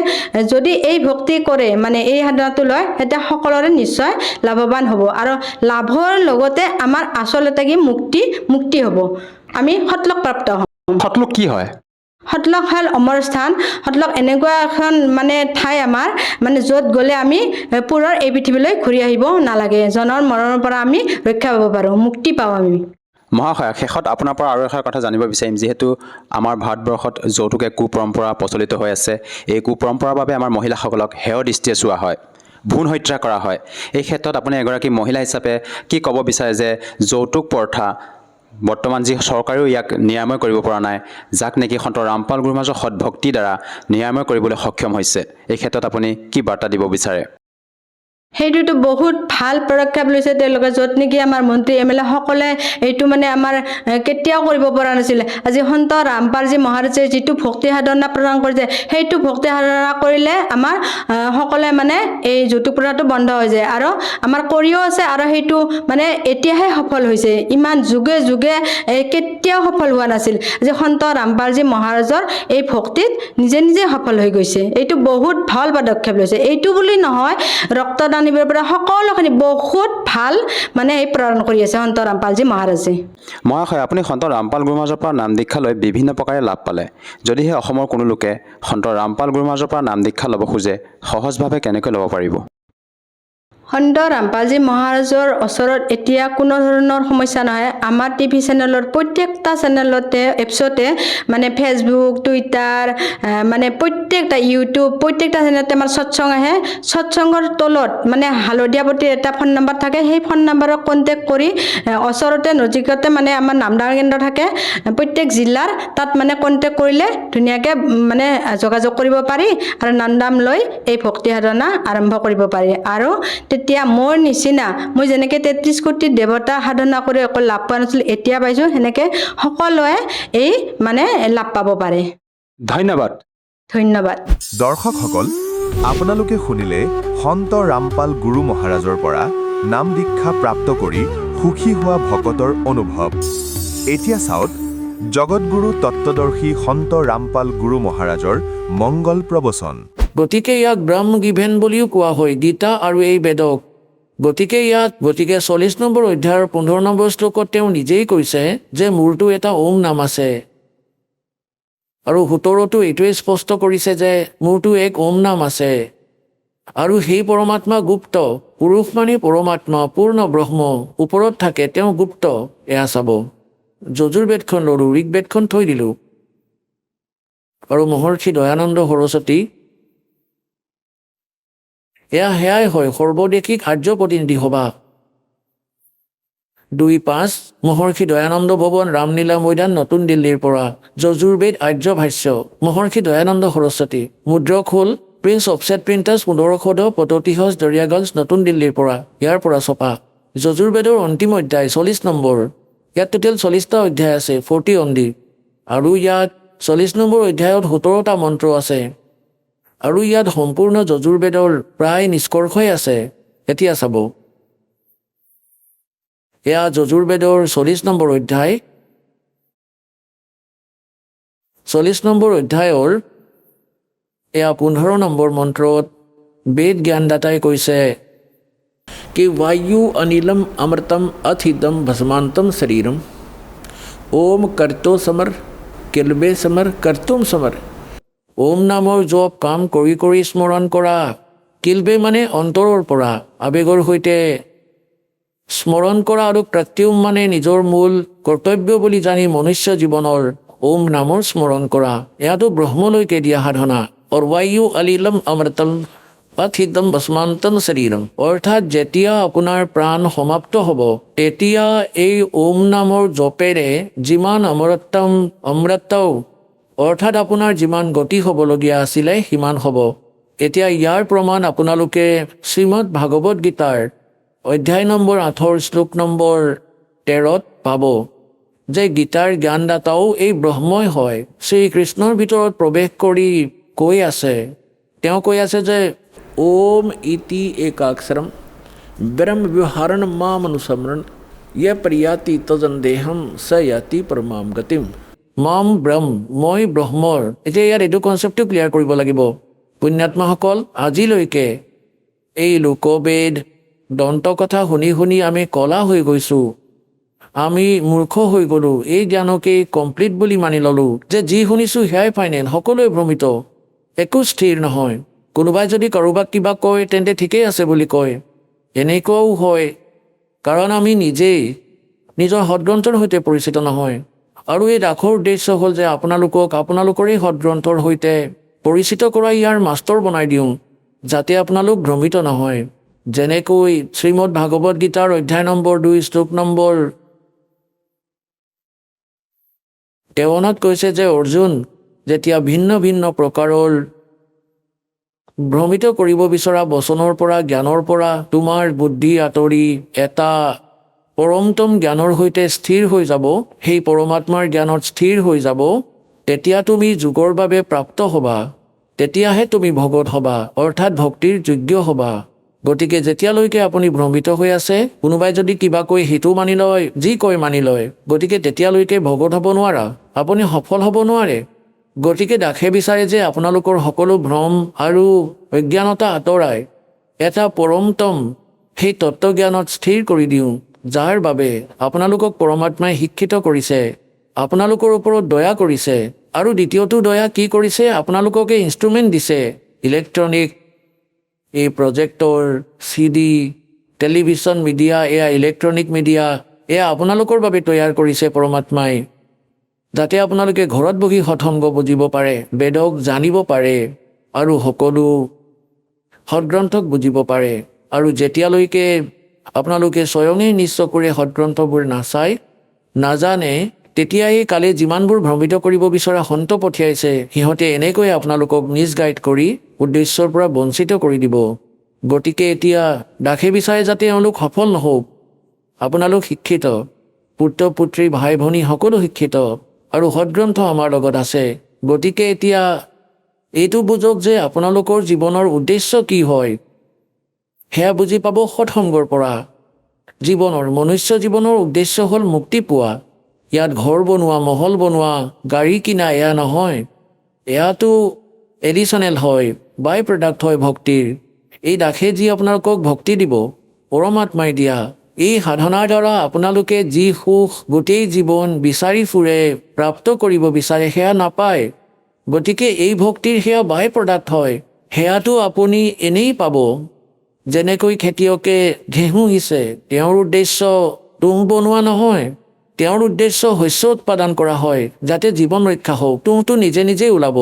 যদি এই ভক্তি কৰে মানে এই সাধনাটো লয় তেতিয়া সকলোৰে নিশ্চয় লাভৱান হ'ব আৰু লাভৰ লগতে আমাৰ আচলতে কি মুক্তি হ'ব আমি সতলোক প্ৰাপ্ত হ'ম সতলোক কি হয় সতলোক হ'ল অমৰ স্থান সতলোক এনেকুৱা এখন মানে ঠাই আমাৰ মানে য'ত গ'লে আমি পুনৰ এই পৃথিৱীলৈ ঘূৰি আহিব নালাগে জনৰ মৰণৰ পৰা আমি ৰক্ষা পাব পাৰোঁ মুক্তি পাওঁ আমি মহাশয়া শেষত আপোনাৰ পৰা আৰু এষাৰ কথা জানিব বিচাৰিম যিহেতু আমাৰ ভাৰতবৰ্ষত যৌতুক এক কুপৰম্পৰা প্ৰচলিত হৈ আছে এই কুপৰম্পৰাৰ বাবে আমাৰ মহিলাসকলক হেয় দৃষ্টিৰে চোৱা হয় ভ্ৰূণ হত্যা কৰা হয় এই ক্ষেত্ৰত আপুনি এগৰাকী মহিলা হিচাপে কি ক'ব বিচাৰে যে যৌতুক প্ৰথা বৰ্তমান যি চৰকাৰেও ইয়াক নিৰাময় কৰিব পৰা নাই যাক নেকি সন্ত ৰামপাল গুৰু মহাৰাজৰ সৎভক্তিৰ দ্বাৰা নিৰাময় কৰিবলৈ সক্ষম হৈছে এই ক্ষেত্ৰত আপুনি কি বাৰ্তা দিব বিচাৰে সেইটোতো বহুত ভাল পদক্ষেপ লৈছে তেওঁলোকে য'ত নেকি আমাৰ মন্ত্ৰী MLA সকলে এইটো মানে আমাৰ কেতিয়াও কৰিব পৰা নাছিল আজি সন্ত ৰামপালজী মহাৰাজে যিটো ভক্তি সাধনা প্ৰদান কৰিছে সেইটো ভক্তি সাধনা কৰিলে আমাৰ সকলে মানে এই যৌতুক প্ৰথাটো বন্ধ হৈ যায় আৰু আমাৰ কৰিও আছে আৰু সেইটো মানে এতিয়াহে সফল হৈছে ইমান যুগে যুগে কেতিয়াও সফল হোৱা নাছিল যে সন্ত ৰামপালজী মহাৰাজৰ এই ভক্তিত নিজে নিজে সফল হৈ গৈছে এইটো বহুত ভাল পদক্ষেপ লৈছে এইটো বুলি নহয় ৰক্তদান পৰা সকলোখিনি বহুত ভাল মানে এই প্ৰেৰণ কৰি আছে সন্ত ৰামপালজী মহাৰাজে মহাশয় আপুনি সন্ত ৰামপাল গুৰু মহাৰাজৰ পৰা নাম দীক্ষা লৈ বিভিন্ন প্ৰকাৰে লাভ পালে যদিহে অসমৰ কোনো লোকে সন্ত ৰামপাল গুৰু মহাৰাজৰ পৰা নাম দীক্ষা ল'ব খোজে সহজভাৱে কেনেকৈ ল'ব পাৰিব সন্ত ৰামপালজী মহাৰাজৰ ওচৰত এতিয়া কোনো ধৰণৰ সমস্যা নহয়। আমাৰ টিভি চেনেলৰ প্ৰত্যেকটা চেনেলতে এপছতে মানে ফেচবুক, টুইটাৰ, মানে প্ৰত্যেকটা ইউটিউব, প্ৰত্যেকটা চেনেলতে আমাৰ সৎসং আহে। সৎসংগৰ তলত মানে হালধীয়া পটিৰ এটা ফোন নম্বৰ থাকে। সেই ফোন নম্বৰক কণ্টেক্ট কৰি ওচৰতে নজিকতে মানে আমাৰ নামদান কেন্দ্ৰ থাকে প্ৰত্যেক জিলাৰ, তাত মানে কণ্টেক্ট কৰিলে ধুনীয়াকৈ মানে যোগাযোগ কৰিব পাৰি আৰু নামদাম লৈ এই ভক্তি সাধনা আৰম্ভ কৰিব পাৰি। আৰু তেতিয়া মোৰ নিচিনা মই যেনেকৈ 33 কোটি দেৱতা সাধনা কৰি অকল লাভ পোৱা নাছিলোঁ, এতিয়া পাইছোঁ, সেনেকৈ সকলোৱে এই মানে লাভ পাব পাৰে। ধন্যবাদ। ধন্যবাদ। দৰ্শকসকল, আপোনালোকে শুনিলে সন্ত ৰামপাল গুৰু মহাৰাজৰ পৰা নাম দীক্ষা প্ৰাপ্ত কৰি সুখী হোৱা ভকতৰ অনুভৱ। এতিয়া চাওক জগতগুৰু তত্ত্বদৰ্শী সন্ত ৰামপাল গুৰু মহাৰাজৰ মংগল প্ৰবচন। গতিকে ইয়াক ব্ৰহ্ম গিভেন বুলিও কোৱা হয়, গীতা আৰু এই বেদক। গতিকে 40 নম্বৰ অধ্যায়ৰ 15 নম্বৰ শ্লোকত তেওঁ নিজেই কৈছে যে মোৰতো এটা ওম নাম আছে, আৰু 17তো এইটোৱে স্পষ্ট কৰিছে যে মোৰতো এক ওম নাম আছে, আৰু সেই পৰমাত্মা গুপ্ত। পুৰুষ মানে পৰমাত্মা, পূৰ্ণ ব্ৰহ্ম, ওপৰত থাকে, তেওঁ গুপ্ত। এয়া চাব, যজুৰ্বেদখন ল'লোঁ, ঋগ্বেদখন থৈ দিলোঁ, আৰু মহৰ্ষি দয়ানন্দ সৰস্বতী সেয়াই হয় সৰ্বদেশিক আৰ্য প্ৰতিনিধি সভা। 2:5 মহৰ্ষি দয়ানন্দ ভৱন, ৰামলীলা মৈদান, নতুন দিল্লীৰ পৰা। যজুৰ্বেদ আৰ্য ভাষ্য, মহৰ্ষি দয়ানন্দ সৰস্বতী। মুদ্ৰক হ'ল প্ৰিন্স অফছেট প্ৰিণ্টাৰ্ছ, 1500 পততিহজ দৰিয়াগঞ্জ, নতুন দিল্লীৰ পৰা। ইয়াৰ পৰা ছপা। যজুৰ্বেদৰ অন্তিম অধ্যায় 40 নম্বৰ। ইয়াত টোটেল 40টা অধ্যায় আছে, 40 অনলি। আৰু ইয়াত 40 নম্বৰ অধ্যায়ত 17টা মন্ত্ৰ আছে, আৰু ইয়াত সম্পূৰ্ণ যজুৰ্বেদৰ প্ৰায় নিষ্কৰ্ষই আছে। এতিয়া চাব, এয়া যজুৰ্বেদৰ 40 নম্বৰ অধ্যায়। 40 নম্বৰ অধ্যায়ৰ এয়া 15 নম্বৰ মন্ত্ৰত বেদ জ্ঞানদাতাই কৈছে कि वायु अनिलम अमृतम अथिदम भस्मांतम शरीरम ओम कर्तो समर किलबे समर कर्तुम समर। ओम नाমৰ জপ কাম কৰি কৰি স্মৰণ কৰা। কিলবে মানে অন্তৰৰ পৰা আবেগৰ সৈতে স্মৰণ কৰা, আৰু কৰ্তব্য মানে নিজৰ মূল কৰ্তব্য বুলি জানি মনুষ্য জীৱনৰ ওম নামৰ স্মৰণ কৰা। এয়াতো ব্ৰহ্মলৈকে দিয়া সাধনা। অৰ্বায়ু আলিলম অমৃতম অথিদম ভস্মান্তম শৰীৰম, অৰ্থাৎ যেতিয়া আপোনাৰ প্ৰাণ সমাপ্ত হ'ব তেতিয়া এই ওম নামৰ জপেৰে যিমান অমৃতও অৰ্থাৎ আপোনাৰ যিমান গতি হ'বলগীয়া আছিলে সিমান হ'ব। এতিয়া ইয়াৰ প্ৰমাণ আপোনালোকে শ্ৰীমদ ভাগৱত গীতাৰ অধ্যায় নম্বৰ 8 শ্লোক নম্বৰ 13 পাব, যে গীতাৰ জ্ঞানদাতাও এই ব্ৰহ্মই হয়। শ্ৰীকৃষ্ণৰ ভিতৰত প্ৰৱেশ কৰি কৈ আছে, তেওঁ কৈ আছে যে ओम इति एकाक्षरम ब्रह्म व्यवहारण माम अनुसमरण यह प्रयाति तजन्देहम स याति परमाम गतिम। মাম ব্ৰহ্ম, মই ব্ৰহ্মৰ। এতিয়া ইয়াত এইটো কনচেপ্টটো ক্লিয়াৰ কৰিব লাগিব। পুণ্যাত্মাসকল, আজিলৈকে এই লোকবেদ দন্ত কথা শুনি শুনি আমি কলা হৈ গৈছোঁ, আমি মূৰ্খ হৈ গ'লোঁ। এই জ্ঞানকেই কমপ্লিট বুলি মানি ল'লোঁ যে যি শুনিছোঁ সেয়াই ফাইনেল। সকলোৱে ভ্ৰমিত, একো স্থিৰ নহয়। কোনোবাই যদি কাৰোবাক কিবা কয় তেন্তে ঠিকেই আছে বুলি কয়। এনেকুৱাও হয় কাৰণ আমি নিজেই নিজৰ সদগ্ৰন্থৰ সৈতে পৰিচিত নহয়। আৰু এই দাসৰ উদ্দেশ্য হ'ল যে আপোনালোকৰে সদগ্ৰন্থৰ সৈতে পৰিচিত কৰা, ইয়াৰ মাষ্টৰ বনাই দিওঁ, যাতে আপোনালোক ভ্ৰমিত নহয়। যেনেকৈ শ্ৰীমদ ভাগৱত গীতাৰ অধ্যায় নম্বৰ 2 শ্লোক নম্বৰ 53 কৈছে যে অৰ্জুন, যেতিয়া ভিন্ন ভিন্ন প্ৰকাৰৰ ভ্ৰমিত কৰিব বিচৰা বচনৰ পৰা, জ্ঞানৰ পৰা তোমাৰ বুদ্ধি আঁতৰি এটা পৰমতম জ্ঞানৰ সৈতে স্থিৰ হৈ যাব, সেই পৰমাত্মাৰ জ্ঞানত স্থিৰ হৈ যাব, তেতিয়া তুমি যুগৰ বাবে প্ৰাপ্ত হ'বা, তেতিয়াহে তুমি ভগত হ'বা, অৰ্থাৎ ভক্তিৰ যোগ্য হ'বা। গতিকে যেতিয়ালৈকে আপুনি ভ্ৰমিত হৈ আছে, কোনোবাই যদি কিবা কৈ সেইটো মানি লয়, যি কয় মানি লয়, গতিকে তেতিয়ালৈকে ভগত হ'ব নোৱাৰা, আপুনি সফল হ'ব নোৱাৰে। গতিকে দাসে বিচাৰে যে আপোনালোকৰ সকলো ভ্ৰম আৰু অজ্ঞানতা আঁতৰাই এটা পৰমতম সেই তত্ত্বজ্ঞানত স্থিৰ কৰি দিওঁ, যাৰ বাবে আপোনালোকক পৰমাত্মাই শিক্ষিত কৰিছে, আপোনালোকৰ ওপৰত দয়া কৰিছে। আৰু দ্বিতীয়টো দয়া কি কৰিছে, আপোনালোককে ইনষ্ট্ৰুমেণ্ট দিছে, ইলেক্ট্ৰনিক এই প্ৰজেক্টৰ CD টেলিভিছন মিডিয়া এয়া ইলেক্ট্ৰনিক মিডিয়া এয়া আপোনালোকৰ বাবে তৈয়াৰ কৰিছে পৰমাত্মাই যাতে আপোনালোকে ঘৰত বহি সৎসংগ বুজিব পাৰে বেদক জানিব পাৰে আৰু সকলো সৎগ্ৰন্থক বুজিব পাৰে আৰু যেতিয়ালৈকে আপোনালোকে স্বয়ঙেই নিশ্চয় কৰি সৎগ্ৰন্থবোৰ নাচায় নাজানে তেতিয়াই কালি যিমানবোৰ ভ্ৰমিত কৰিব বিচৰা সন্ত পঠিয়াইছে সিহঁতে এনেকৈ আপোনালোকক মিছগাইড কৰি উদ্দেশ্যৰ পৰা বঞ্চিত কৰি দিব গতিকে এতিয়া দাসে বিচাৰে যাতে এওঁলোক সফল নহওক আপোনালোক শিক্ষিত পুত্ৰ পুত্ৰী ভাই ভনী সকলো শিক্ষিত আৰু সৎগ্ৰন্থ আমাৰ লগত আছে গতিকে এতিয়া এইটো বুজক যে আপোনালোকৰ জীৱনৰ উদ্দেশ্য কি হয় সেয়া বুজি পাব সৎসংগৰ পৰা জীৱনৰ মনুষ্য জীৱনৰ উদ্দেশ্য হ'ল মুক্তি পোৱা ইয়াত ঘৰ বনোৱা মহল বনোৱা গাড়ী কিনা এয়া নহয় এয়াতো এডিশ্যনেল হয় বাই প্ৰডাক্ট হয় ভক্তিৰ এই দাসে যি আপোনালোকক ভক্তি দিব পৰমাত্মাই দিয়া এই সাধনাৰ দ্বাৰা আপোনালোকে যি সুখ গোটেই জীৱন বিচাৰি ফুৰে প্ৰাপ্ত কৰিব বিচাৰে সেয়া নাপায় গতিকে এই ভক্তিৰ সেয়া বাই প্ৰডাক্ট হয় সেয়াটো আপুনি এনেই পাব যেনেকৈ খেতিয়কে ঘেঁহু সিঁচে তেওঁৰ উদ্দেশ্য তুঁহ বনোৱা নহয় তেওঁৰ উদ্দেশ্য শস্য উৎপাদন কৰা হয় যাতে জীৱন ৰক্ষা হওক তুঁহটো নিজে নিজেই ওলাব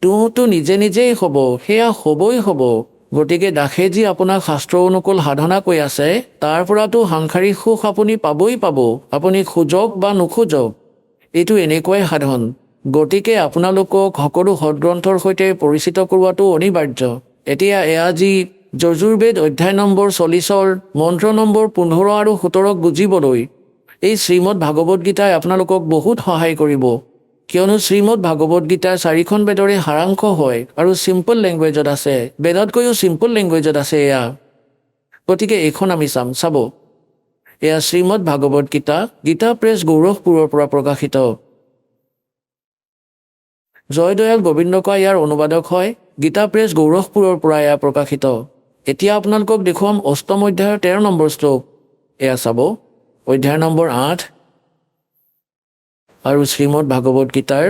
তুঁহটো নিজে নিজেই হ'ব সেয়া হ'বই হ'ব গতিকে দাসে যি আপোনাক শাস্ত্ৰ অনুকূল সাধনা কৈ আছে তাৰ পৰাতো সাংসাৰিক সুখ আপুনি পাবই পাব আপুনি খোজক বা নোখোজক এইটো এনেকুৱাই সাধন গতিকে আপোনালোকক সকলো সৎগ্ৰন্থৰ সৈতে পৰিচিত কৰোৱাটো অনিবাৰ্য এতিয়া এয়া যি যজুৰ্বেদ অধ্যায় নম্বৰ 40ৰ মন্ত্ৰ নম্বৰ 15 আৰু 17ক বুজিবলৈ এই শ্ৰীমদ ভাগৱত গীতাই আপোনালোকক বহুত সহায় কৰিব কিয়নো শ্ৰীমদ ভাগৱত গীতাৰ 4খন বেদৰে সাৰাংশ হয় আৰু চিম্পল লেংগুৱেজত আছে বেদতকৈও চিম্পল লেংগুৱেজত আছে এয়া গতিকে এইখন আমি চাব এয়া শ্ৰীমদ ভাগৱত গীতা প্ৰেছ গৌৰৱপুৰৰ পৰা প্ৰকাশিত জয়দয়াল গোবিন্দকা ইয়াৰ অনুবাদক হয় গীতা প্ৰেছ গৌৰৱপুৰৰ পৰা এয়া প্ৰকাশিত এতিয়া আপোনালোকক দেখুৱাম অষ্টম অধ্যায়ৰ 13 নম্বৰ শ্লোক এয়া চাব অধ্যায় নম্বৰ 8 আৰু শ্ৰীমদ ভাগৱত গীতাৰ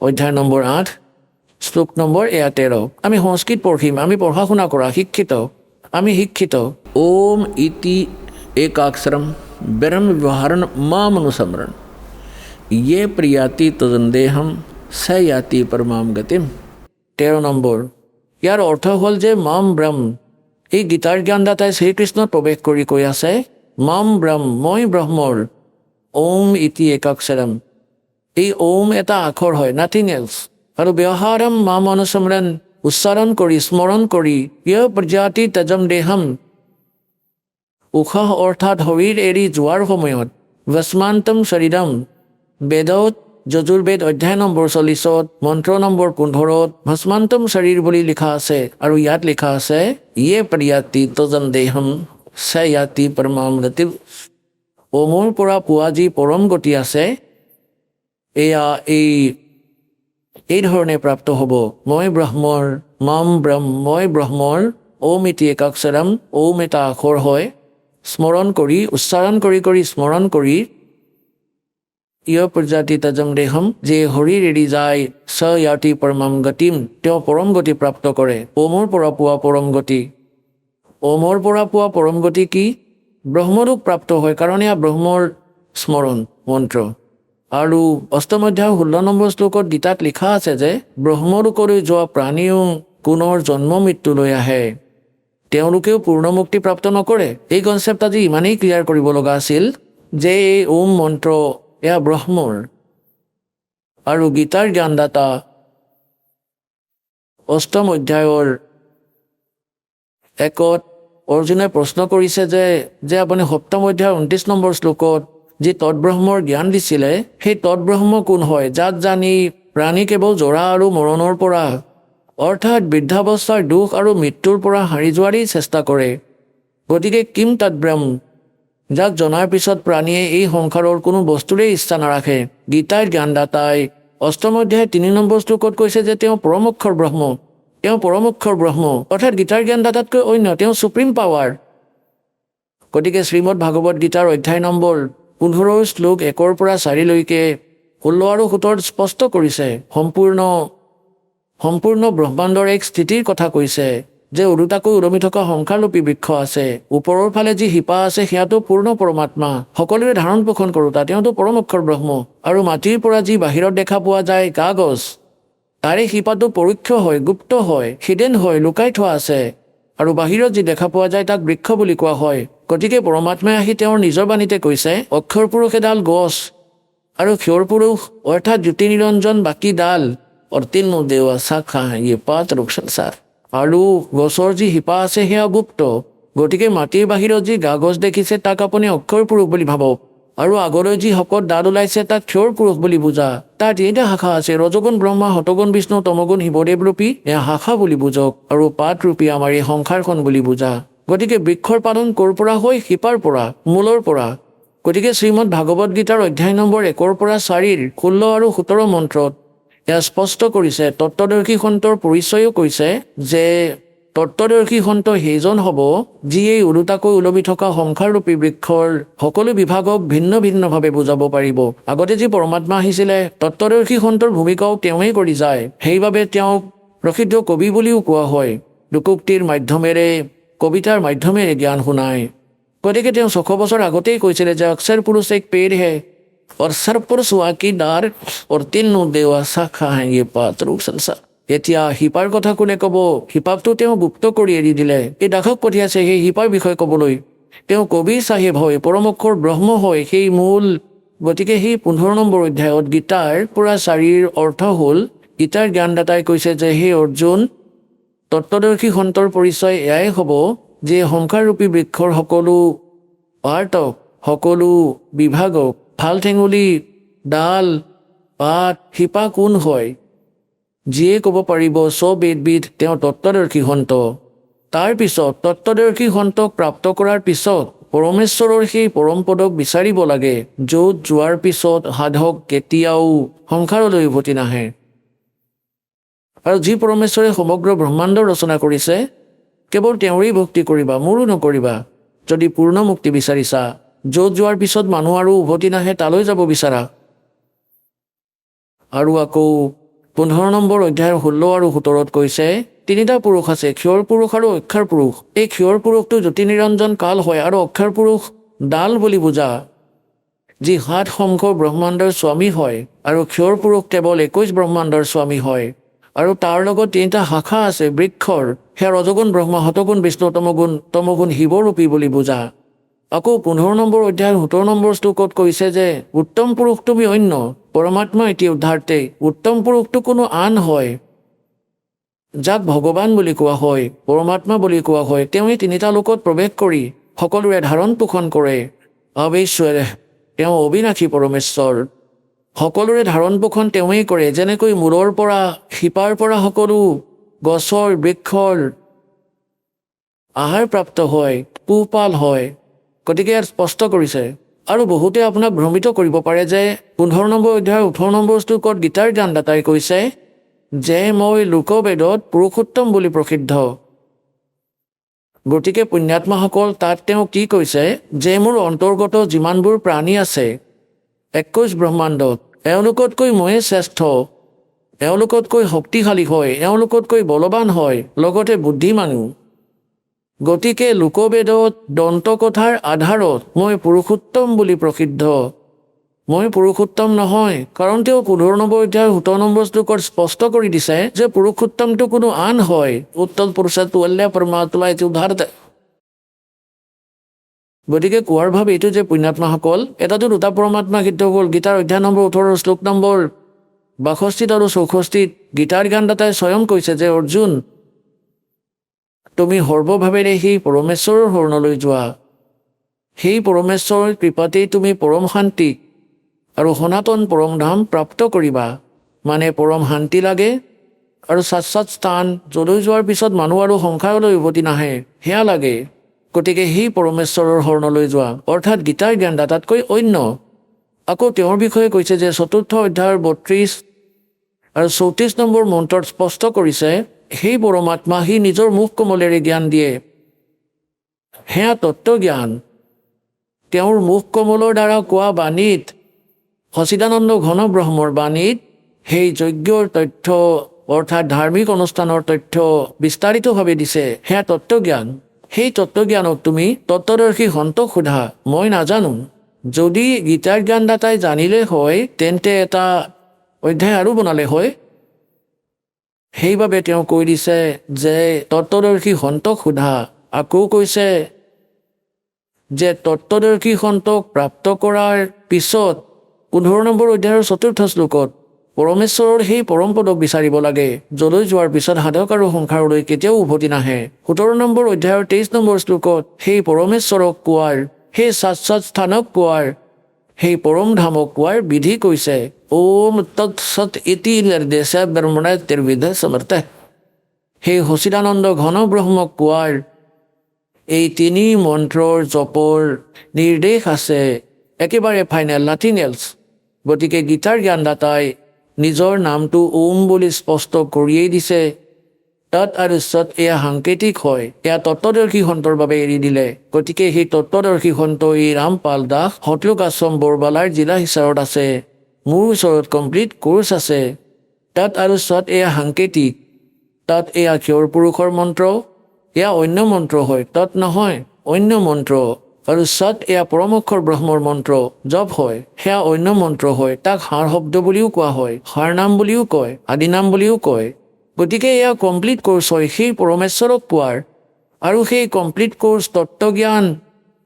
অধ্যায় নম্বৰ 8 শ্লোক নম্বৰ এয়া 13 আমি সংস্কৃত পঢ়িম আমি পঢ়া শুনা কৰা আমি শিক্ষিত ওম ইতি একাক্ষৰম ব্ৰহ্ম ব্যৱহাৰণ মামনুসমৰণ ये प्रियाति তদন্দেহম स याति परमाम गतिम 13 নম্বৰ ইয়াৰ অৰ্থ হ'ল যে মাম ব্ৰহ্ম এই গীতাৰ জ্ঞানদাতাই শ্ৰীকৃষ্ণত প্ৰৱেশ কৰি কৈ আছে মাম ব্ৰহ্ম মই ব্ৰহ্মৰ ওম ইতি একাক্ষৰম এই ওম এটা আখৰ হয় নাথিং এলছ আৰু ব্যৱহাৰম মাম অনুসমৰণ উচ্চাৰণ কৰি স্মৰণ কৰি ইয় প্ৰজাতি তজম দেহম উশাহ অৰ্থাৎ শৰীৰ এৰি যোৱাৰ সময়ত ভস্মান্তম শৰীৰম বেদত যজুৰ্বেদ অধ্যায় নম্বৰ 40ত মন্ত্ৰ নম্বৰ 15ত ভস্মান্তম শৰীৰ বুলি লিখা আছে আৰু ইয়াত লিখা আছে ইয়ে প্ৰিয়াতি তজম দেহম স ইয়াতি পৰমাম গতি ওমৰ পৰা পোৱা যি পৰম গতি আছে এয়া এই ধৰণে প্ৰাপ্ত হ'ব মই ব্ৰহ্মৰ মাম ব্ৰহ্ম মই ব্ৰহ্মৰ ওম ইতি একাক্ষৰম ওম এটা আখৰ হয় স্মৰণ কৰি উচ্চাৰণ কৰি স্মৰণ কৰি ইয় প্ৰজাতি তজম দেহম যে শৰীৰ এৰি যায় স ইয়াতি পৰমাম গতিম তেওঁ পৰম গতি প্ৰাপ্ত কৰে ওমৰ পৰা পোৱা পৰম গতি ওমৰ পৰা পোৱা পৰম গতি কি ব্ৰহ্মলোক প্ৰাপ্ত হয় কাৰণ এয়া ব্ৰহ্মৰ স্মৰণ মন্ত্ৰ আৰু অষ্টম অধ্যায় 16 নম্বৰ শ্লোকত গীতাত লিখা আছে যে ব্ৰহ্মলোকলৈ যোৱা প্ৰাণীও পুনৰ জন্ম মৃত্যুলৈ আহে তেওঁলোকেও পূৰ্ণ মুক্তি প্ৰাপ্ত নকৰে এই কনচেপ্ট আজি ইমানেই ক্লিয়াৰ কৰিব লগা আছিল যে এই ওম মন্ত্ৰ এয়া ব্ৰহ্মৰ আৰু গীতাৰ জ্ঞানদাতা অষ্টম অধ্যায়ৰ 1ত অৰ্জুনে প্ৰশ্ন কৰিছে যে আপুনি সপ্তম অধ্যায়ৰ 29 নম্বৰ শ্লোকত যি তৎব্ৰহ্মৰ জ্ঞান দিছিলে সেই তৎব্ৰহ্ম কোন হয় যাক জানি প্ৰাণী কেৱল জৰা আৰু মৰণৰ পৰা অৰ্থাৎ বৃদ্ধাৱস্থাৰ দুখ আৰু মৃত্যুৰ পৰা সাৰি যোৱাৰেই চেষ্টা কৰে গতিকে কিম তৎব্ৰহ্ম যাক জনাৰ পিছত প্ৰাণীয়ে এই সংসাৰৰ কোনো বস্তুৰে ইচ্ছা নাৰাখে গীতাৰ জ্ঞানদাতাই অষ্টম অধ্যায় 3 নম্বৰ শ্লোকত কৈছে যে তেওঁ পৰম অক্ষৰ ব্ৰহ্ম অৰ্থাৎ গীতাৰ জ্ঞানদাতাতকৈ অন্য তেওঁ সুপ্ৰিম পাৱাৰ গতিকে শ্ৰীমদ ভাগৱত গীতাৰ অধ্যায় নম্বৰ 15 শ্লোক 1ৰ পৰা 4লৈকে 16 আৰু 17 স্পষ্ট কৰিছে সম্পূৰ্ণ ব্ৰহ্মাণ্ডৰ এক স্থিতিৰ কথা কৈছে যে ওলোটাকৈ ওলমি থকা সংসাৰৰূপী বৃক্ষ আছে, ওপৰৰ ফালে যি শিপা আছে সেয়াটো পূৰ্ণ পৰমাত্মা, সকলোৰে ধাৰণ পোষণ কৰোঁতা, তেওঁতো পৰম অক্ষৰ ব্ৰহ্ম। আৰু মাটিৰ পৰা যি বাহিৰত দেখা পোৱা যায় গা গছ, তাৰে শিপাটো পৰোক্ষ হয়, গুপ্ত হয়, হিডেন হয়, লুকাই থোৱা আছে। আৰু বাহিৰত যি দেখা পোৱা যায় তাক বৃক্ষ বুলি কোৱা হয়। গতিকে পৰমাত্মাই আহি তেওঁৰ নিজৰ বাণীতে কৈছে, অক্ষৰ পুৰুষ এডাল গছ আৰু ক্ষৰ পুৰুষ অৰ্থাৎ জ্যোতি নিৰঞ্জন বাকী ডাল অৰ্তিল দেৱা শাখা ইয়ে পাত ৰূপসাৰ। আৰু গছৰ যি শিপা আছে সেয়া গুপ্ত। গতিকে মাটিৰ বাহিৰত যি গা গছ দেখিছে তাক আপুনি অক্ষৰ পুৰুষ বুলি ভাবক, আৰু আগলৈ যি শকত ডাল ওলাইছে তাক ক্ষৰ পুৰুষ বুলি বুজা। তাৰ তিনিটা শাখা আছে, ৰজগুণ ব্ৰহ্মা, শতগুণ বিষ্ণু, তমগুণ শিৱদেৱ ৰূপী এয়া শাখা বুলি বুজক, আৰু পাত ৰূপী আমাৰ এই সংসাৰখন বুলি বুজা। গতিকে বৃক্ষৰ পালন ক'ৰ পৰা হয়? শিপাৰ পৰা, মূলৰ পৰা। গতিকে শ্ৰীমদ ভাগৱত গীতাৰ অধ্যায় নম্বৰ 1 পৰা 4 16 আৰু 17 মন্ত্ৰত এয়া স্পষ্ট কৰিছে। তত্ত্বদৰ্শী সন্তৰ পৰিচয়ো কৈছে যে তত্ত্বদৰ্শী সন্ত সেইজন হ'ব যি এই ওলোটাকৈ ওলমি থকা সংসাৰৰূপী বৃক্ষৰ সকলো বিভাগক ভিন্ন ভিন্নভাৱে বুজাব পাৰিব। আগতে যি পৰমাত্মা আহিছিলে তত্ত্বদৰ্শী সন্তৰ ভূমিকাও তেওঁৱেই কৰি যায়, সেইবাবে তেওঁক প্ৰসিদ্ধ কবি বুলিও কোৱা হয়। লোকোক্তিৰ মাধ্যমেৰে, কবিতাৰ মাধ্যমেৰে জ্ঞান শুনায়। গতিকে তেওঁ 600 বছৰ আগতেই কৈছিলে যে অক্ষৰ পুৰুষ এক পেड़ है और सर्वपुरुष वाकी डार और तीनों देवा शाखा हैं ये पात रूप संसार। এতিয়া শিপাৰ কথা কোনে ক'ব? শিপাকটো তেওঁ গুপ্ত কৰি এৰি দিলে। এই দাসক পঠিয়াইছে সেই শিপাৰ বিষয়ে ক'বলৈ। তেওঁ কবি চাহেব হয়, পৰম অক্ষৰ ব্ৰহ্ম হয়, সেই মূল। গতিকে সেই 15 নম্বৰ অধ্যায়ত গীতাৰ পৰা 4 অৰ্থ হ'ল, গীতাৰ জ্ঞানদাতাই কৈছে যে হে অৰ্জুন, তত্ত্বদৰ্শী সন্তৰ পৰিচয় এয়াই হ'ব যে সংসাৰৰূপী বৃক্ষৰ সকলো পাৰ্টক, সকলো বিভাগক, ভাল ঠেঙুলি, ডাল, পাত, শিপা কোন হয়, যিয়ে ক'ব পাৰিব স্ববেদবিদ তেওঁ তত্ত্বদৰ্শী সন্ত। তাৰ পিছত তত্ত্বদৰ্শী সন্তক প্ৰাপ্ত কৰাৰ পিছত পৰমেশ্বৰৰ সেই পৰম পদক বিচাৰিব লাগে, য'ত যোৱাৰ পিছত সাধক কেতিয়াও সংসাৰলৈ উভতি নাহে। আৰু যি পৰমেশ্বৰে সমগ্ৰ ব্ৰহ্মাণ্ড ৰচনা কৰিছে কেৱল তেওঁৰেই ভক্তি কৰিবা, মোৰো নকৰিবা। যদি পূৰ্ণ মুক্তি বিচাৰিছা, য'ত যোৱাৰ পিছত মানুহ আৰু উভতি নাহে তালৈ যাব বিচাৰা। আৰু আকৌ 15 নম্বৰ অধ্যায়ৰ 16 আৰু 17ত কৈছে তিনিটা পুৰুষ আছে, ক্ষৰ পুৰুষ আৰু অক্ষৰ পুৰুষ। এই ক্ষৰ পুৰুষটো জ্যোতি নিৰঞ্জন কাল হয়, আৰু অক্ষৰ পুৰুষ ডাল বুলি বুজা, যি 7 শংখ ব্ৰহ্মাণ্ডৰ স্বামী হয়। আৰু ক্ষৰ পুৰুষ কেৱল 21 ব্ৰহ্মাণ্ডৰ স্বামী হয়। আৰু তাৰ লগত 3টা শাখা আছে বৃক্ষৰ, সেয়া ৰজগুণ ব্ৰহ্মা, শতগুণ বিষ্ণু, তমগুণ শিৱৰূপী বুলি বুজা। আকৌ 15 নম্বৰ অধ্যায়ৰ 17 নম্বৰ শ্লোকত কৈছে যে উত্তম পুৰুষ তুমি অন্য, পৰমাত্মা এটি উদ্ধাৰ্তে। উত্তম পুৰুষটো কোনো আন হয়, যাক ভগৱান বুলি কোৱা হয়, পৰমাত্মা বুলি কোৱা হয়। তেওঁই 3টা লোকত প্ৰৱেশ কৰি সকলোৰে ধাৰণ পোষণ কৰে। অবিশ্বৰ, তেওঁ অবিনাশী পৰমেশ্বৰ, সকলোৰে ধাৰণ পোষণ তেওঁৱেই কৰে। যেনেকৈ মূলৰ পৰা, শিপাৰ পৰা সকলো গছৰ, বৃক্ষৰ আহাৰ প্ৰাপ্ত হয়, পোহপাল হয়। গতিকে ইয়াত স্পষ্ট কৰিছে। আৰু বহুতে আপোনাক ভ্ৰমিত কৰিব পাৰে যে 15 নম্বৰ অধ্যায়ৰ 18 নম্বৰ শ্লোকত গীতাৰ জ্ঞানদাতাই কৈছে যে মই লোকবেদত পুৰুষোত্তম বুলি প্ৰসিদ্ধ। গতিকে পুণ্যাত্মাসকল তাত তেওঁ কি কৈছে যে মোৰ অন্তৰ্গত যিমানবোৰ প্ৰাণী আছে 21 ব্ৰহ্মাণ্ডত, এওঁলোকতকৈ ময়ে শ্ৰেষ্ঠ, এওঁলোকতকৈ শক্তিশালী হয়, এওঁলোকতকৈ বলৱান হয়, লগতে বুদ্ধিমানো। গতিকে লোকবেদত দন্তকথাৰ আধাৰত মই পুৰুষোত্তম বুলি প্ৰসিদ্ধ। মই পুৰুষোত্তম নহয়, কাৰণ তেওঁ 15 নম্বৰ অধ্যায়ৰ 17 নম্বৰ শ্লোকত স্পষ্ট কৰি দিছে যে পুৰুষোত্তমটো কোনো আন হয়, উত্তল পুৰুষটো অল্য পৰমাত্মা এটি উদ্ধাৰত। গতিকে কোৱাৰ ভাৱ এইটো যে পুণ্যাত্মাসকল, এটাতো 2টা পৰমাত্মা সিদ্ধ হ'ল। গীতাৰ অধ্যায় নম্বৰ 18 শ্লোক নম্বৰ 62 আৰু 64 গীতাৰ জ্ঞানদাতাই স্বয়ং কৈছে যে অৰ্জুন, তুমি সৰ্বভাৱেৰে সেই পৰমেশ্বৰৰ শৰণলৈ যোৱা। সেই পৰমেশ্বৰৰ কৃপাতেই তুমি পৰম শান্তি আৰু সনাতন পৰম ধাম প্ৰাপ্ত কৰিবা। মানে পৰম শান্তি লাগে আৰু শাশ্বত স্থান, যলৈ যোৱাৰ পিছত মানুহ আৰু সংসাৰলৈ উভতি নাহে, সেয়া লাগে। গতিকে সেই পৰমেশ্বৰৰ শৰণলৈ যোৱা, অৰ্থাৎ গীতাৰ জ্ঞানদাতাতকৈ অন্য। আকৌ তেওঁৰ বিষয়ে কৈছে যে 4ৰ্থ অধ্যায়ৰ 32 আৰু 34 নম্বৰ মন্ত্ৰত স্পষ্ট কৰিছে সেই পৰমাত্মা সি নিজৰ মুখ কমলেৰে জ্ঞান দিয়ে, সেয়া তত্ত্বজ্ঞান। তেওঁৰ মুখ কমলৰ দ্বাৰা কোৱা বাণীত, সচিদানন্দ ঘন ব্ৰহ্মৰ বাণীত সেই যজ্ঞৰ তথ্য অৰ্থাৎ ধাৰ্মিক অনুষ্ঠানৰ তথ্য বিস্তাৰিতভাৱে দিছে সেয়া তত্ত্বজ্ঞান। সেই তত্ত্বজ্ঞানক তুমি তত্ত্বদৰ্শী সন্তক সোধা, মই নাজানো। যদি গীতাৰ জ্ঞানদাতাই জানিলে হয় তেন্তে এটা অধ্যায় আৰু বনালে হয়। সেইবাবে তেওঁ কৈ দিছে যে তত্ত্বদৰ্শী সন্তক সোধা। আকৌ কৈছে যে তত্ত্বদৰ্শী সন্তক প্ৰাপ্ত কৰাৰ পিছত 15 নম্বৰ অধ্যায়ৰ 4ৰ্থ শ্লোকত পৰমেশ্বৰৰ সেই পৰম পদক বিচাৰিব লাগে, যলৈ যোৱাৰ পিছত সাধক আৰু সংসাৰলৈ কেতিয়াও উভতি নাহে। 17 নম্বৰ অধ্যায়ৰ 23 নম্বৰ শ্লোকত সেই পৰমেশ্বৰক পোৱাৰ, সেই শাশ্বত স্থানক পোৱাৰ, সেই পৰম ধামক পোৱাৰ বিধি কৈছে। ওম তৎসৎ ইতি নিৰ্দেশ ব্ৰহ্মণে ত্ৰিবিধ সমৰ্থ। সেই সচিদানন্দ ঘন ব্ৰহ্মক পোৱাৰ এই 3 মন্ত্ৰৰ জপৰ নিৰ্দেশ আছে, একেবাৰে ফাইনেল, নাথিং এলছ। গতিকে গীতাৰ জ্ঞানদাতাই নিজৰ নামটো ওম বুলি স্পষ্ট কৰিয়েই দিছে। তৎ আৰু সৎ এয়া সাংকেতিক হয়, এয়া তত্ত্বদৰ্শী সন্তৰ বাবে এৰি দিলে। গতিকে সেই তত্ত্বদৰ্শী সন্ত এই ৰামপাল দাস সতলোক আশ্ৰম বৰবালাৰ জিলা হিচাৰত আছে। মোৰ ওচৰত কমপ্লিট কোৰ্চ আছে। তৎ আৰু সৎ এয়া সাংকেতিক। তৎ এয়া ক্ষৰ পুৰুষৰ মন্ত্ৰ, এয়া অন্য মন্ত্ৰ হয়, তৎ নহয়, অন্য মন্ত্ৰ। আৰু সৎ এয়া পৰমক্ষৰ ব্ৰহ্মৰ মন্ত্ৰ, জপ হয়, সেয়া অন্য মন্ত্ৰ হয়। তাক সাৰ শব্দ বুলিও কোৱা হয়, সাৰ নাম বুলিও কয়, আদি নাম বুলিও কয়। গতিকে এয়া কমপ্লিট কোৰ্চ হয় সেই পৰমেশ্বৰক পোৱাৰ। আৰু সেই কমপ্লিট কোৰ্চ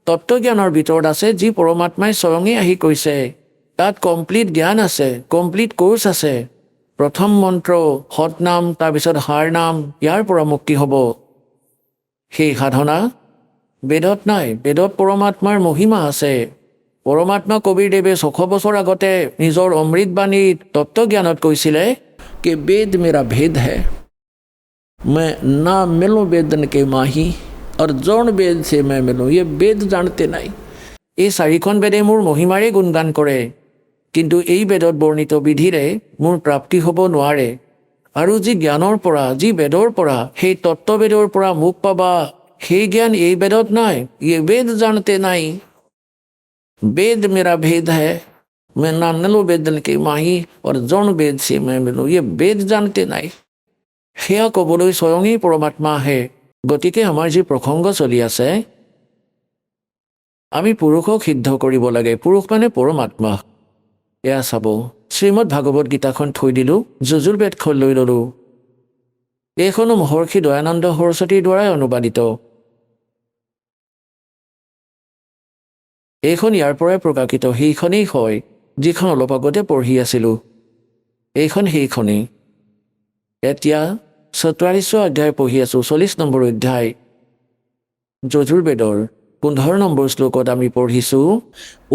তত্ত্বজ্ঞানৰ ভিতৰত আছে, যি পৰমাত্মাই স্বয়ঙে আহি কৈছে। তাত কমপ্লিট জ্ঞান আছে, কমপ্লিট কোৰ্চ আছে। প্ৰথম মন্ত্ৰ সৎনাম, তাৰপিছত সাৰ নাম, ইয়াৰ পৰা মুক্তি হ'ব। সেই সাধনা বেদত নাই, বেদত পৰমাত্মাৰ মহিমা আছে। পৰমাত্মা কবিৰদেৱে 600 বছৰ আগতে নিজৰ অমৃতবাণীত তত্ত্বজ্ঞানত কৈছিলে कि वेद मेरा भेद है, मैं ना मिलूं वेदन के माही और जौन वेद से मैं मिलूं, ये वेद जानते नहीं। এই 4খন বেদে মোৰ মহিমাৰে গুণগান কৰে, কিন্তু এই বেদত বৰ্ণিত বিধিৰে মোৰ প্ৰাপ্তি হ'ব নোৱাৰে। আৰু যি জ্ঞানৰ পৰা, যি বেদৰ পৰা, সেই তত্ত্ববেদৰ পৰা মোক পাবা, সেই জ্ঞান এই বেদত নাই। ये वेद जानते नहीं, वेद मेरा भेद है, मैं ना मिलूं वेदन के माही और जौन वेद से मैं मिलूं, ये वेद जानते नहीं। সেয়া ক'বলৈ স্বয়ঙেই পৰমাত্মা আহে। গতিকে আমাৰ যি প্ৰসংগ চলি আছে, আমি পুৰুষক সিদ্ধ কৰিব লাগে। পুৰুষ মানে পৰমাত্মা। এয়া চাব, শ্ৰীমদ ভাগৱত গীতাখন থৈ দিলোঁ, যজুৰ্বেদখন লৈ ল'লোঁ। এইখনো মহৰ্ষি দয়ানন্দ সৰস্বতীৰ দ্বাৰাই অনুবাদিত। এইখন ইয়াৰ পৰাই প্ৰকাশিত, সেইখনেই হয় যিখন অলপ আগতে পঢ়ি আছিলোঁ। এইখন সেইখনেই। এতিয়া 44 অধ্যায় পঢ়ি আছোঁ, 40 নম্বৰ অধ্যায় যজুৰ্বেদৰ 15 নম্বৰ শ্লোকত আমি পঢ়িছোঁ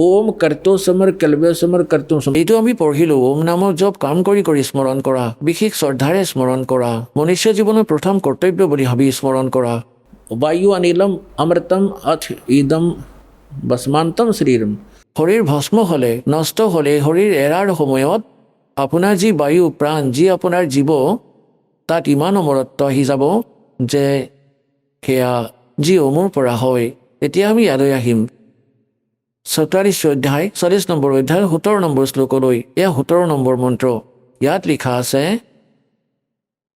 ওম কৰ্তো সমৰ কলবে সমৰ কৰ্তো সম। এইটো আমি পঢ়িলোঁ, ওম নামৰ জপ কাম কৰি কৰি স্মৰণ কৰা, বিশেষ শ্ৰদ্ধাৰে স্মৰণ কৰা, মনুষ্য জীৱনৰ প্ৰথম কৰ্তব্য বুলি ভাবি স্মৰণ কৰা। বায়ু অনিলম অমৃতম অথ ইদম ভস্মান্তম শৰীৰম। শৰীৰ ভস্ম হ'লে, নষ্ট হ'লে, শৰীৰ এৰাৰ সময়ত আপোনাৰ যি বায়ু প্ৰাণ, যি আপোনাৰ জীৱ, তাত ইমান অমৰত্ব আহি যাব যে সেয়া যি অমৰ পৰা হয়। এতিয়া আমি ইয়ালৈ আহিম 44 অধ্যায় 40 নম্বৰ অধ্যায় 17 নম্বৰ শ্লোকলৈ। এয়া 17 নম্বৰ মন্ত্ৰ। ইয়াত লিখা আছে,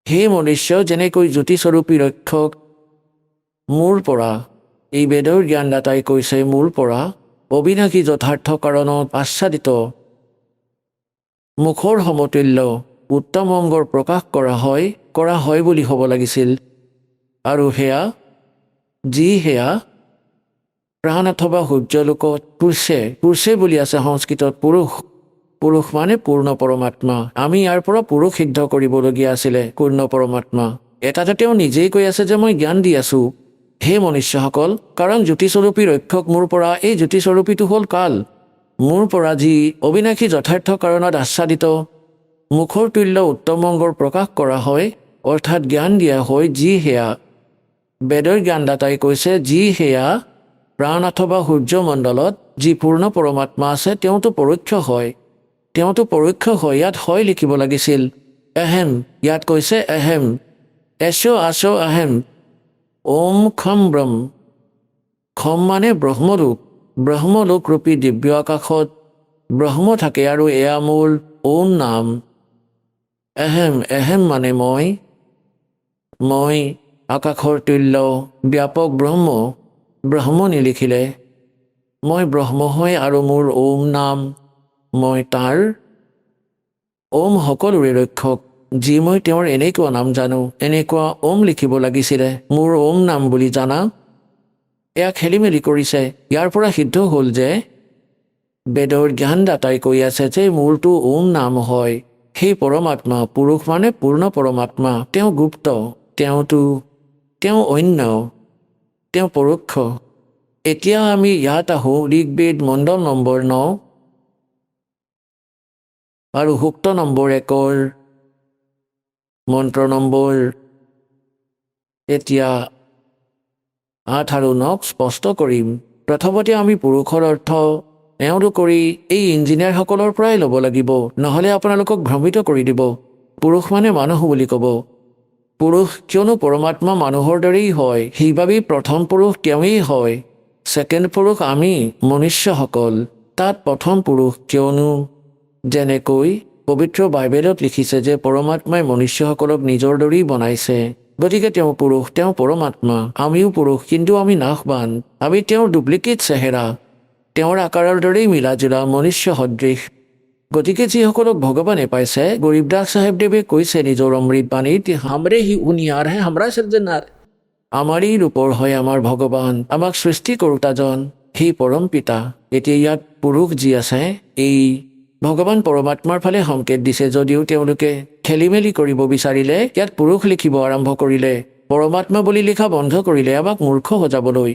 হে মনুষ্য, যেনেকৈ জ্যোতিস্বৰূপী ৰক্ষক মোৰ পৰা, এই বেদৰ জ্ঞানদাতাই কৈছে মোৰ পৰা, অবিনাশী যথাৰ্থ কাৰণত আচ্ছাদিত মুখৰ সমতুল্য উত্তম অংগৰ প্ৰকাশ কৰা হয় বুলি হ'ব লাগিছিল। আৰু সেয়া প্ৰাণ অথবা সূৰ্যলোকত পুৰুষে বুলি আছে সংস্কৃতত, পুৰুষ মানে পূৰ্ণ পৰমাত্মা। আমি ইয়াৰ পৰা পুৰুষ সিদ্ধ কৰিবলগীয়া আছিলে, পূৰ্ণ পৰমাত্মা। এটাতে তেওঁ নিজেই কৈ আছে যে মই জ্ঞান দি আছোঁ হে মনুষ্যসকল, কাৰণ জ্যোতিস্বৰূপী ৰক্ষক মোৰ পৰা, এই জ্যোতিস্বৰূপীটো হ'ল কাল, মোৰ পৰা যি অবিনাশী যথাৰ্থ কাৰণত আচ্ছাদিত মুখৰ তুল্য উত্তম অংগৰ প্ৰকাশ কৰা হয়, অৰ্থাৎ জ্ঞান দিয়া হয়, যি সেয়া বেদৰ জ্ঞানদাতাই কৈছে, যি সেয়া প্ৰাণ অথবা সূৰ্যমণ্ডলত যি পূৰ্ণ পৰমাত্মা আছে, তেওঁতো পৰোক্ষ হয়। ইয়াত হয় লিখিব লাগিছিল, এহেম। ইয়াত কৈছে এহেম, আছ আহেম। ওম খম ব্ৰহ্ম। খম মানে ব্ৰহ্মলোক ৰূপী দিব্য আকাশত ব্ৰহ্ম থাকে, আৰু এয়া মূল ওম নাম। এহেম মানে মই আকাশৰ তুল্য ব্যাপক ব্ৰহ্ম নিলিখিলে মই ব্ৰহ্ম হয় আৰু মোৰ ওম নাম মই তাৰ ওম সকলোৰে ৰক্ষক যি মই তেওঁৰ এনেকুৱা নাম জানো এনেকুৱা ওম লিখিব লাগিছিলে মোৰ ওম নাম বুলি জানা এয়া খেলি মেলি কৰিছে ইয়াৰ পৰা সিদ্ধ হ'ল যে বেদৰ জ্ঞানদাতাই কৈ আছে যে মোৰটো ওম নাম হয় সেই পৰমাত্মা পুৰুষ মানে পূৰ্ণ পৰমাত্মা তেওঁ গুপ্ত তেওঁ অন্য তেওঁ পৰোক্ষ এতিয়া আমি ইয়াত আহোঁ ঋগ্বেদ মণ্ডল নম্বৰ 9 আৰু সূক্ত নম্বৰ 1 মন্ত্ৰ নম্বৰ এতিয়া 8 আৰু 9 স্পষ্ট কৰিম প্ৰথমতে আমি পুৰুষৰ অৰ্থ এওঁলো কৰি এই ইঞ্জিনিয়াৰসকলৰ পৰাই ল'ব লাগিব নহ'লে আপোনালোকক ভ্ৰমিত কৰি দিব পুৰুষ মানে মানুহ বুলি ক'ব পুৰুষ কিয়নো পৰমাত্মা মানুহৰ দৰেই হয় সেইবাবেই প্ৰথম পুৰুষ তেওঁৱেই হয় ছেকেণ্ড পুৰুষ আমি মনুষ্যসকল তাত প্ৰথম পুৰুষ কিয়নো যেনেকৈ পবিত্ৰ বাইবেলত লিখিছে যে পৰমাত্মাই মনুষ্যসকলক নিজৰ দৰেই বনাইছে গতিকে তেওঁ পুৰুষ তেওঁ পৰমাত্মা আমিও পুৰুষ কিন্তু আমি নাশবান আমি তেওঁৰ ডুপ্লিকেট চেহেৰা তেওঁৰ আকাৰৰ দৰেই মিলাজুলা মনুষ্য সদৃশ গতিকে যিসকলক ভগৱানে পাইছে গৰীবদাস চাহেবদেৱে কৈছে নিজৰ অমৃতবাণীত হামৰে হি উনিয়াৰ হে হামৰা সৰ্জনাৰ আমাৰেই ৰূপৰ হয় আমাৰ ভগৱান আমাক সৃষ্টি কৰোতাজন সেই পৰম পিতা এতিয়া ইয়াত পুৰুষ যি আছে এই ভগৱান পৰমাত্মাৰ ফালে সংকেত দিছে যদিও তেওঁলোকে খেলি মেলি কৰিব বিচাৰিলে ইয়াত পুৰুষ লিখিব আৰম্ভ কৰিলে পৰমাত্মা বুলি লিখা বন্ধ কৰিলে আমাক মূৰ্খ সজাবলৈ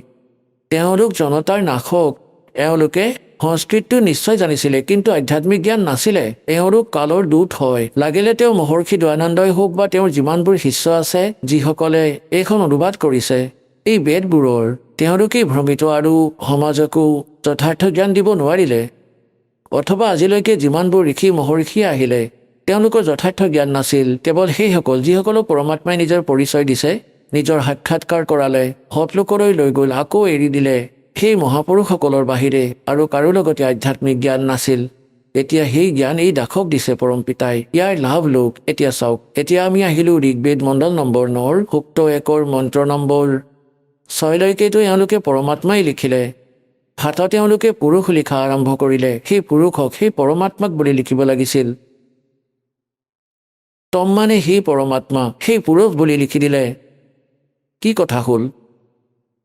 তেওঁলোক জনতাৰ নাশক এওঁলোকে সংস্কৃতটো নিশ্চয় জানিছিলে কিন্তু আধ্যাত্মিক জ্ঞান নাছিলে এওঁলোক কালৰ দূত হয় লাগিলে তেওঁ মহৰ্ষি দয়ানন্দই হওক বা তেওঁৰ যিমানবোৰ শিষ্য আছে যিসকলে এইখন অনুবাদ কৰিছে এই বেদবোৰৰ তেওঁলোকেই ভ্ৰমিত আৰু সমাজকো যথাৰ্থ জ্ঞান দিব নোৱাৰিলে অথবা আজিলৈকে যিমানবোৰ ঋষি মহৰ্ষি আহিলে তেওঁলোকৰ যথাৰ্থ জ্ঞান নাছিল কেৱল সেইসকল যিসকলক পৰমাত্মাই নিজৰ পৰিচয় দিছে নিজৰ সাক্ষাৎকাৰ কৰালে সৎলোকলৈ লৈ গ'ল আকৌ এৰি দিলে সেই মহাপুৰুষসকলৰ বাহিৰে আৰু কাৰো লগতে আধ্যাত্মিক জ্ঞান নাছিল এতিয়া সেই জ্ঞান এই দাসক দিছে পৰম পিতাই ইয়াৰ লাভ লোক এতিয়া চাওক এতিয়া আমি আহিলোঁ ঋগ্বেদ মণ্ডল নম্বৰ 9 সূক্ত 1 মন্ত্ৰ নম্বৰ 6লৈকেতো এওঁলোকে পৰমাত্মাই লিখিলে হাতত তেওঁলোকে পুৰুষ লিখা আৰম্ভ কৰিলে সেই পুৰুষক সেই পৰমাত্মাক বুলি লিখিব লাগিছিল তম মানে সেই পৰমাত্মা সেই পুৰুষ বুলি লিখি দিলে কি কথা হ'ল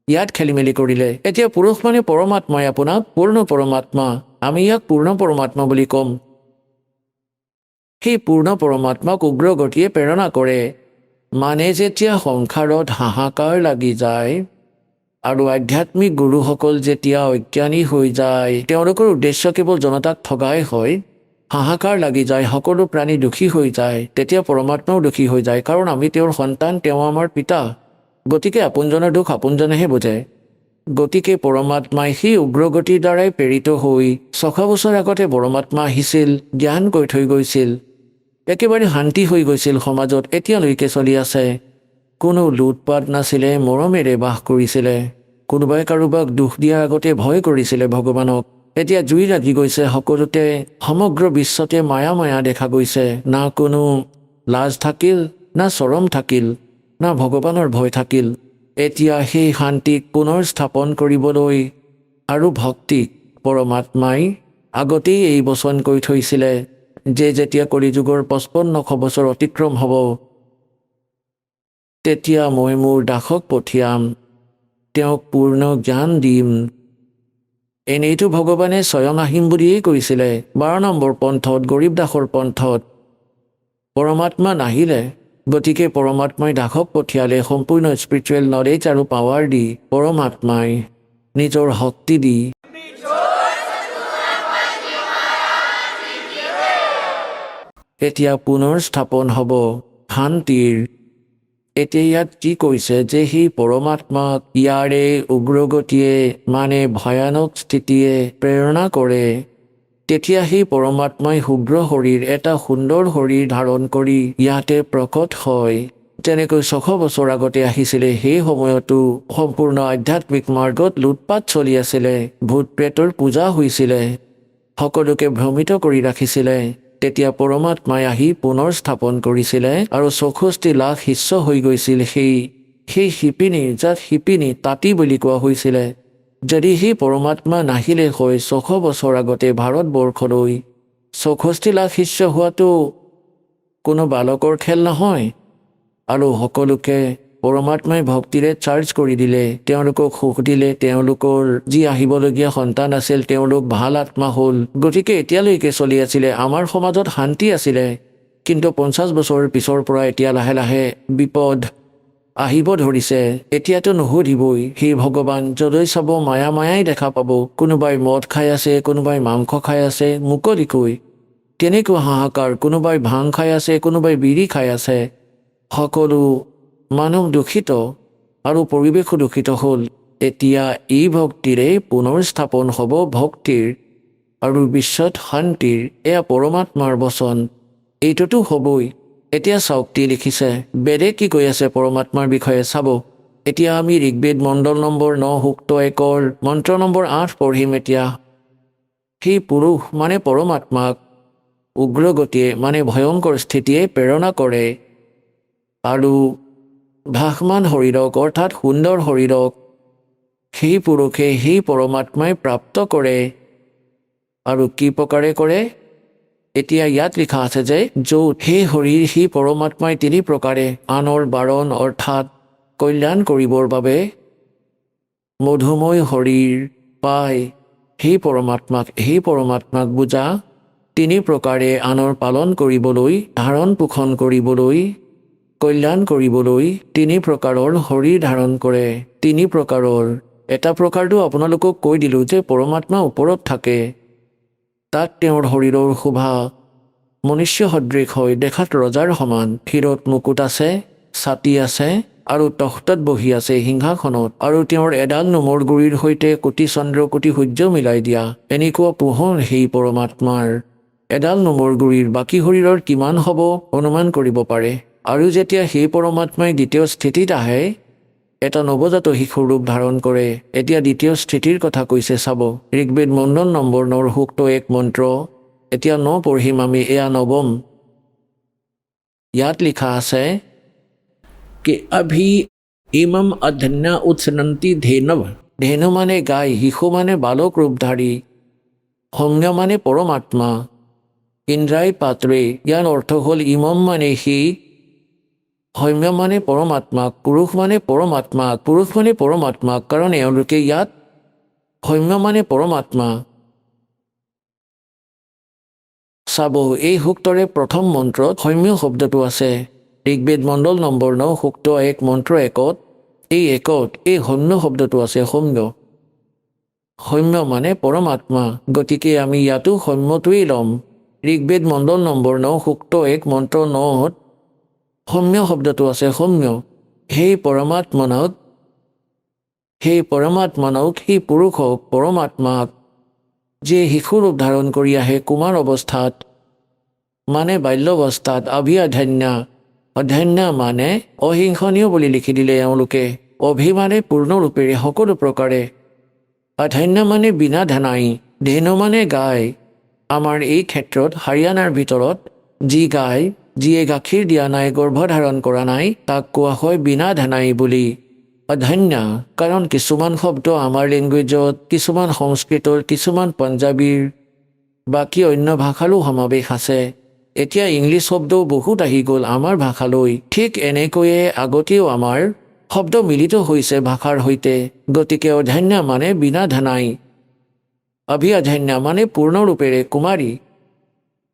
ইয়াত খেলি মেলি কৰিলে এতিয়া পুৰুষ মানে পৰমাত্মাই আপোনাক পূৰ্ণ পৰমাত্মা আমি ইয়াক পূৰ্ণ পৰমাত্মা বুলি ক'ম সেই পূৰ্ণ পৰমাত্মাক উগ্ৰগতিয়ে প্ৰেৰণা কৰে মানে যেতিয়া সংসাৰত হাহাকাৰ লাগি যায় আৰু আধ্যাত্মিক গুৰুসকল যেতিয়া অজ্ঞানী হৈ যায় তেওঁলোকৰ উদ্দেশ্য কেৱল জনতাক ঠগাই হয় হাহাকাৰ লাগি যায় সকলো প্ৰাণী দুখী হৈ যায় তেতিয়া পৰমাত্মাও দুখী হৈ যায় কাৰণ আমি তেওঁৰ সন্তান তেওঁ আমাৰ পিতা গতিকে আপোনজনৰ দুখ আপোনজনেহে বুজে গতিকে পৰমাত্মাই সেই উগ্ৰগতিৰ দ্বাৰাই প্ৰেৰিত হৈ 600 বছৰ আগতে পৰমাত্মা আহিছিল জ্ঞান কৈ থৈ গৈছিল একেবাৰে শান্তি হৈ গৈছিল সমাজত এতিয়ালৈকে চলি আছে কোনো লুটপাত নাছিলে মৰমেৰে বাস কৰিছিলে কোনোবাই কাৰোবাক দুখ দিয়াৰ আগতে ভয় কৰিছিলে ভগৱানক এতিয়া জুই লাগি গৈছে সকলোতে সমগ্ৰ বিশ্বতে মায়া দেখা গৈছে না কোনো লাজ থাকিল না চৰম থাকিল না ভগৱানৰ ভয় থাকিল এতিয়া সেই শান্তিক পুনৰ স্থাপন কৰিবলৈ আৰু ভক্তিক পৰমাত্মাই আগতেই এই বচন কৈ থৈছিলে যে যেতিয়া কলিযুগৰ 5500 বছৰ অতিক্ৰম হ'ব তেতিয়া মই মোৰ দাসক পঠিয়াম তেওঁক পূৰ্ণ জ্ঞান দিম এনেইতো ভগৱানে স্বয়ং আহিম বুলিয়েই কৈছিলে 12 নম্বৰ পন্থত গৰীব দাসৰ পন্থত পৰমাত্মা নাহিলে গতিকে পৰমাত্মাই দাসক পঠিয়ালে সম্পূৰ্ণ স্পিৰিচুৱেল নলেজ আৰু পাৱাৰ দি পৰমাত্মাই নিজৰ শক্তি দি এতিয়া পুনৰ স্থাপন হ'ব শান্তিৰ এতিয়া ইয়াত কি কৈছে যে সেই পৰমাত্মাক ইয়াৰে উগ্ৰগতিয়ে মানে ভয়ানক স্থিতিয়ে প্ৰেৰণা কৰে তেতিয়া সেই পৰমাত্মাই শুভ্ৰ শৰীৰ এটা সুন্দৰ শৰীৰ ধাৰণ কৰি ইয়াতে প্ৰকট হয় যেনেকৈ 600 বছৰ আগতে আহিছিলে সেই সময়তো সম্পূৰ্ণ আধ্যাত্মিক মাৰ্গত লুটপাত চলি আছিলে ভূত প্ৰেতৰ পূজা হৈছিলে সকলোকে ভ্ৰমিত কৰি ৰাখিছিলে তেতিয়া পৰমাত্মাই আহি পুনৰ স্থাপন কৰিছিলে আৰু 64 লাখ শিষ্য হৈ গৈছিল সেই শিপিনী, যাক শিপিনী তাঁতী বুলি কোৱা হৈছিলে। যদি সেই পৰমাত্মা নাহিলে হয় 600 বছৰ আগতে ভাৰতবৰ্ষলৈ, 64 লাখ শিষ্য হোৱাটো কোনো বালকৰ খেল নহয়। আৰু সকলোকে পৰমাত্মাই ভক্তিৰে চাৰ্জ কৰি দিলে, তেওঁলোকক সুখ দিলে, তেওঁলোকৰ যি আহিবলগীয়া সন্তান আছিল তেওঁলোক ভাল আত্মা হ'ল। গতিকে এতিয়ালৈকে চলি আছিলে, আমাৰ সমাজত শান্তি আছিলে। কিন্তু 50 বছৰৰ পিছৰ পৰা এতিয়া লাহে লাহে বিপদ আহিব ধৰিছে। এতিয়াতো নুসুধিবই, হে ভগৱান, যলৈ চাব মায়াই দেখা পাব। কোনোবাই মদ খাই আছে, কোনোবাই মাংস খাই আছে মুকলিকৈ, তেনেকুৱা হাহাকাৰ। কোনোবাই ভাং খাই আছে, কোনোবাই বিড়ি খাই আছে। সকলো মানুহ দূষিত আৰু পৰিৱেশো দূষিত হ'ল। এতিয়া এই ভক্তিৰে পুনৰ স্থাপন হ'ব ভক্তিৰ আৰু বিশ্বত শান্তিৰ। এয়া পৰমাত্মাৰ বচন, এইটোতো হ'বই। এতিয়া চাওক কি লিখিছে, বেদে কি কৈ আছে পৰমাত্মাৰ বিষয়ে চাব। এতিয়া আমি ঋগ্বেদ মণ্ডল নম্বৰ 9 সূক্ত 1 মন্ত্ৰ নম্বৰ 8 পঢ়িম। এতিয়া সেই পুৰুষ মানে পৰমাত্মাক উগ্ৰগতিয়ে মানে ভয়ংকৰ স্থিতিয়ে প্ৰেৰণা কৰে আৰু ভাসমান শৰীৰক অৰ্থাৎ সুন্দৰ শৰীৰক সেই পুৰুষে সেই পৰমাত্মাই প্ৰাপ্ত কৰে। আৰু কি প্ৰকাৰে কৰে? এতিয়া ইয়াত লিখা আছে যে য'ত সেই শৰীৰ সেই পৰমাত্মাই 3 প্ৰকাৰে আনৰ বাৰণ অৰ্থাৎ কল্যাণ কৰিবৰ বাবে মধুময় শৰীৰ পায়। সেই পৰমাত্মাক বুজা 3 প্ৰকাৰে আনৰ পালন কৰিবলৈ, ধাৰণ পোষণ কৰিবলৈ, কল্যাণ কৰিবলৈ 3 প্ৰকাৰৰ শৰীৰ ধাৰণ কৰে। 3 প্ৰকাৰৰ এটা প্ৰকাৰটো আপোনালোকক কৈ দিলোঁ যে পৰমাত্মা ওপৰত থাকে, তাত তেওঁৰ শৰীৰৰ শোভা মনুষ্য সদৃশ হয়, দেখাত ৰজাৰ সমান। শিৰত মুকুট আছে, ছাতি আছে আৰু তখ্তত বহি আছে সিংহাসনত, আৰু তেওঁৰ এডাল নোমৰ গুৰিৰ সৈতে কোটি চন্দ্ৰ কোটি সূৰ্য মিলাই দিয়া এনেকুৱা পোহৰ সেই পৰমাত্মাৰ। এডাল নোমৰ গুৰিৰ বাকী শৰীৰৰ কিমান হ'ব অনুমান কৰিব পাৰে। আৰু যেতিয়া সেই পৰমাত্মাই দ্বিতীয় স্থিতিত আহে, এটা নৱজাত শিশুৰ ৰূপ ধাৰণ কৰে। এতিয়া দ্বিতীয় স্থিতিৰ কথা কৈছে চাব, ঋগ্বেদ মণ্ডল নম্বৰ 9 সূক্ত 1 মন্ত্ৰ। এতিয়া 9 পঢ়িম আমি, এয়া নৱম। ইয়াত লিখা আছে কি অভি ইমম অধন্যা উৎসনন্তি ধেনৱ। ধেনু মানে গাই, শিশু মানে বালক ৰূপধাৰী, সংজ্ঞ মানে পৰমাত্মা, ইন্দ্ৰাই পাত্ৰে। ইয়াৰ অৰ্থ হ'ল ইমম মানে সি, সৌম্য মানে পৰমাত্মাক, পুৰুষ মানে পৰমাত্মাক, কাৰণ এওঁলোকে ইয়াত সৌম্য মানে পৰমাত্মা। চাব, এই সূক্তৰে প্ৰথম মন্ত্ৰত সৌম্য শব্দটো আছে। ঋগ্বেদ মণ্ডল নম্বৰ 9 সূক্ত 1 মন্ত্ৰ 1 এই সৌম্য শব্দটো আছে। সৌম্য মানে পৰমাত্মা, গতিকে আমি ইয়াতো সৌম্যটোৱেই ল'ম। ঋগ্বেদ মণ্ডল নম্বৰ 9 সূক্ত 1 মন্ত্ৰ 9 সৌম্য শব্দটো আছে। সৌম্য সেই পৰমাত্মনক, সেই পুৰুষক, পৰমাত্মাক যিয়ে শিশু ৰূপ ধাৰণ কৰি আহে কুমাৰ অৱস্থাত মানে বাল্যৱস্থাত। অধ্যন্যা মানে অহিংসনীয় বুলি লিখি দিলে এওঁলোকে। অভিমানে পূৰ্ণৰূপেৰে সকলো প্ৰকাৰে, অধ্যন্যা মানে বিনা ধানাই, ধেনু মানে গাই। আমাৰ এই ক্ষেত্ৰত হাৰিয়ানাৰ ভিতৰত যি গাই, যিয়ে গাখীৰ দিয়া নাই, গৰ্ভধাৰণ কৰা নাই, তাক কোৱা হয় বিনা ধানাই বুলি, অধ্যন্যা। কাৰণ কিছুমান শব্দ আমাৰ লেংগুৱেজত, কিছুমান সংস্কৃতৰ, কিছুমান পঞ্জাৱীৰ, বাকী অন্য ভাষাৰো সমাৱেশ আছে। এতিয়া ইংলিছ শব্দও বহুত আহি গ'ল আমাৰ ভাষালৈ। ঠিক এনেকৈয়ে আগতেও আমাৰ শব্দ মিলিত হৈছে ভাষাৰ সৈতে। গতিকে অধ্যন্যা মানে বিনা ধানাই, অধ্যন্যা মানে পূৰ্ণৰূপেৰে কুমাৰী,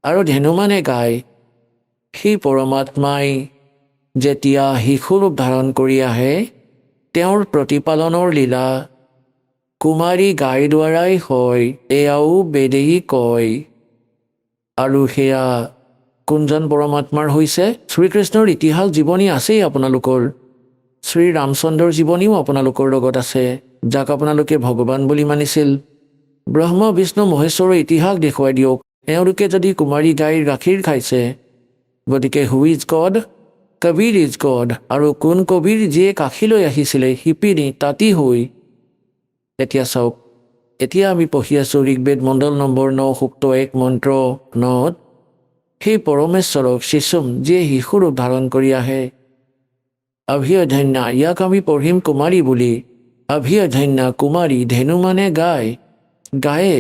আৰু ধেনু মানে গাই। সেই পৰমাত্মাই যেতিয়া শিশুৰূপ ধাৰণ কৰি আহে, তেওঁৰ প্ৰতিপালনৰ লীলা কুমাৰী গাইৰ দ্বাৰাই হয়, এয়াও বেদেই কয়। আৰু সেয়া কোনজন পৰমাত্মাৰ হৈছে? শ্ৰীকৃষ্ণৰ ইতিহাস জীৱনী আছেই আপোনালোকৰ। শ্ৰী ৰামচন্দ্ৰৰ জীৱনীও আপোনালোকৰ লগত আছে, যাক আপোনালোকে ভগৱান বুলি মানিছিল। ব্ৰহ্মা বিষ্ণু মহেশ্বৰৰ ইতিহাস দেখুৱাই দিয়ক, এওঁলোকে যদি কুমাৰী গাইৰ গাখীৰ খাইছে। গতিকে হু ইজ গড? কবিৰ ইজ গড। আৰু কোন কবিৰ? যিয়ে কাশীলৈ আহিছিলে শিপিনী তাঁতী হৈ। এতিয়া চাওক, এতিয়া আমি পঢ়ি আছোঁ ঋগ্বেদ মণ্ডল নম্বৰ 9 সূক্ত 1 মন্ত্ৰ 9 সেই পৰমেশ্বৰক শিশুম যিয়ে শিশুৰূপ ধাৰণ কৰি আহে। অভিধন্যা, ইয়াক আমি পঢ়িম কুমাৰী বুলি। অভিধন্যা কুমাৰী, ধেনু মানে গায়, গায়ে